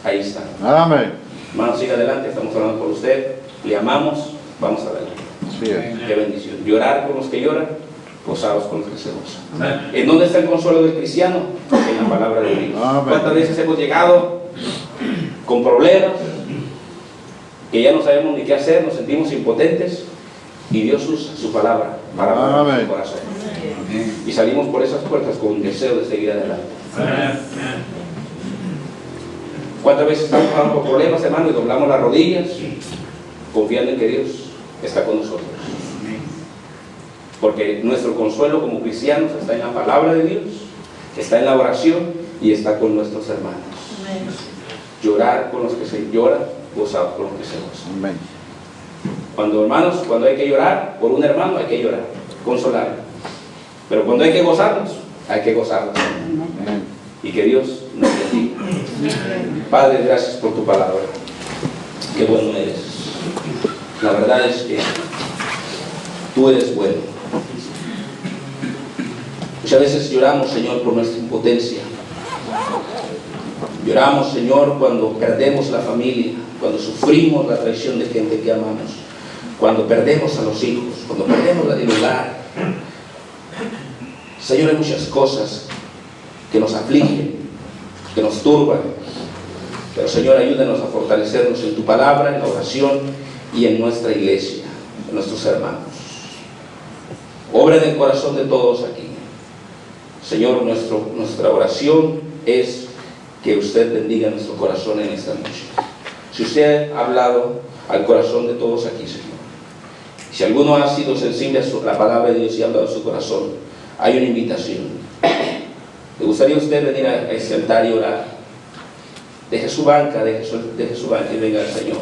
ahí está. Amén. Hermanos, siga adelante, estamos hablando por usted, le amamos, vamos adelante. Así es. Qué bendición. Llorar con los que lloran, gozados con los que se gozan. ¿En dónde está el consuelo del cristiano? En la palabra de Dios. Amén. ¿Cuántas veces hemos llegado con problemas que ya no sabemos ni qué hacer, nos sentimos impotentes y Dios usa su palabra para hablar Amén. nuestro corazón? Y salimos por esas puertas con un deseo de seguir adelante. ¿Cuántas veces estamos pasando por problemas, hermano, y doblamos las rodillas confiando en que Dios está con nosotros? Porque nuestro consuelo como cristianos está en la palabra de Dios, está en la oración y está con nuestros hermanos. Llorar con los que se lloran, gozar con los que se gozan. Amén. Cuando, hermanos, cuando hay que llorar por un hermano, hay que llorar, consolarlo. Pero cuando hay que gozarnos, hay que gozarnos. Amén. Y que Dios nos bendiga. Padre, gracias por tu palabra. Qué bueno eres. La verdad es que tú eres bueno. Muchas veces lloramos, Señor, por nuestra impotencia. Lloramos, Señor, cuando perdemos la familia, cuando sufrimos la traición de gente que amamos, cuando perdemos a los hijos, cuando perdemos el hogar. Señor, hay muchas cosas que nos afligen, que nos turban. Pero, Señor, ayúdanos a fortalecernos en tu palabra, en la oración y en nuestra iglesia, en nuestros hermanos. Obra en el corazón de todos aquí. Señor, nuestra oración es que usted bendiga nuestro corazón en esta noche. Si usted ha hablado al corazón de todos aquí, Señor, si alguno ha sido sensible a la palabra de Dios y ha hablado a su corazón, hay una invitación. ¿Le gustaría usted venir a este altar y orar? Deje su banca, deje su banca y venga al Señor.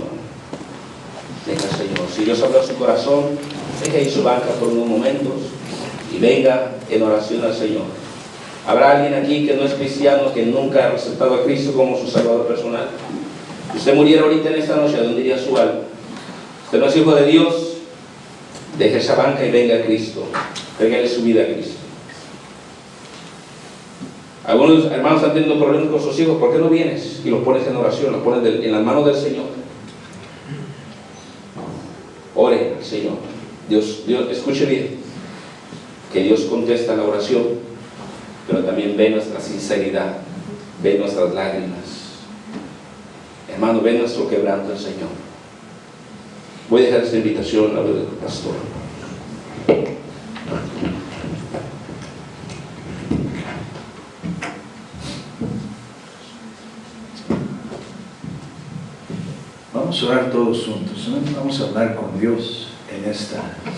Venga al Señor. Si Dios habló a su corazón, deje ahí su banca por unos momentos y venga en oración al Señor. ¿Habrá alguien aquí que no es cristiano, que nunca ha aceptado a Cristo como su Salvador personal? Si usted muriera ahorita en esta noche, ¿a dónde iría su alma? Usted no es hijo de Dios, deje esa banca y venga a Cristo. Pégale su vida a Cristo. Algunos hermanos están teniendo problemas con sus hijos. ¿Por qué no vienes y los pones en oración, los pones en las manos del Señor? Ore al Señor. Dios, escuche bien, que Dios contesta la oración, pero también ve nuestra sinceridad, ve nuestras lágrimas. Hermano, ve nuestro quebranto al Señor. Voy a dejar esta invitación a del pastor. Vamos a orar todos juntos, ¿no? Vamos a hablar con Dios en esta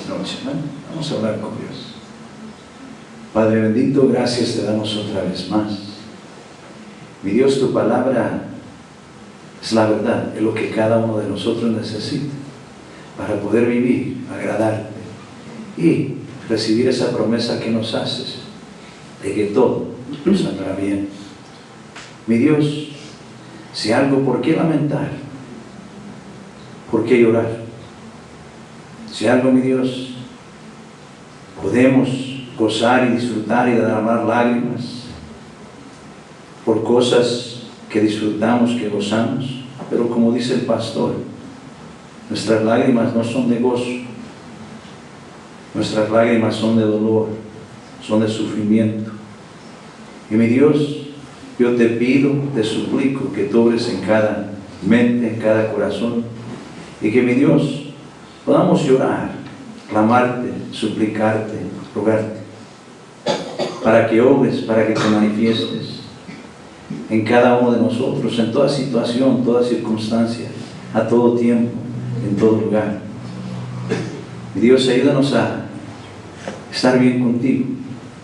noche, ¿no? Vamos a hablar con Dios. Padre bendito, gracias te damos otra vez más. Mi Dios, tu palabra es la verdad, es lo que cada uno de nosotros necesita para poder vivir, agradarte y recibir esa promesa que nos haces de que todo nos saldrá bien. Mi Dios, si algo por qué lamentar, por qué llorar, si algo, mi Dios, podemos gozar y disfrutar y derramar lágrimas por cosas que disfrutamos, que gozamos, pero como dice el pastor, nuestras lágrimas no son de gozo, nuestras lágrimas son de dolor, son de sufrimiento. Y mi Dios, yo te pido, te suplico que tú obres en cada mente, en cada corazón, y que mi Dios podamos llorar, clamarte, suplicarte, rogarte, para que obres, para que te manifiestes en cada uno de nosotros, en toda situación, toda circunstancia, a todo tiempo, en todo lugar. Mi Dios, ayúdanos a estar bien contigo,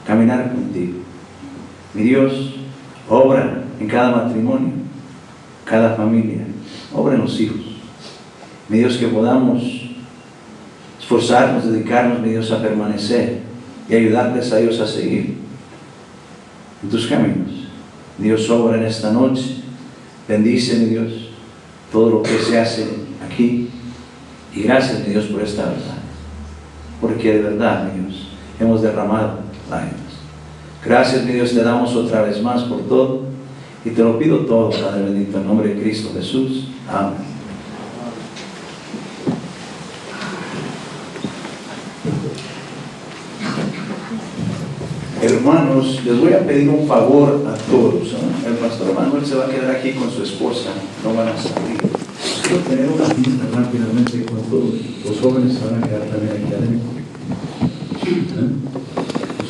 caminar contigo. Mi Dios, obra en cada matrimonio, cada familia, obra en los hijos. Mi Dios, que podamos esforzarnos, dedicarnos, mi Dios, a permanecer y ayudarles a ellos a seguir en tus caminos. Dios, obra en esta noche, bendice, mi Dios, todo lo que se hace aquí, y gracias, mi Dios, por esta verdad, porque de verdad, mi Dios, hemos derramado lágrimas. Gracias, mi Dios, te damos otra vez más por todo. Y te lo pido todo, Padre bendito, en nombre de Cristo Jesús. Amén. Hermanos, les voy a pedir un favor a todos, ¿no? El pastor Manuel se va a quedar aquí con su esposa, no van a salir. Quiero tener una lista rápidamente con todos. Los jóvenes se van a quedar también aquí adentro.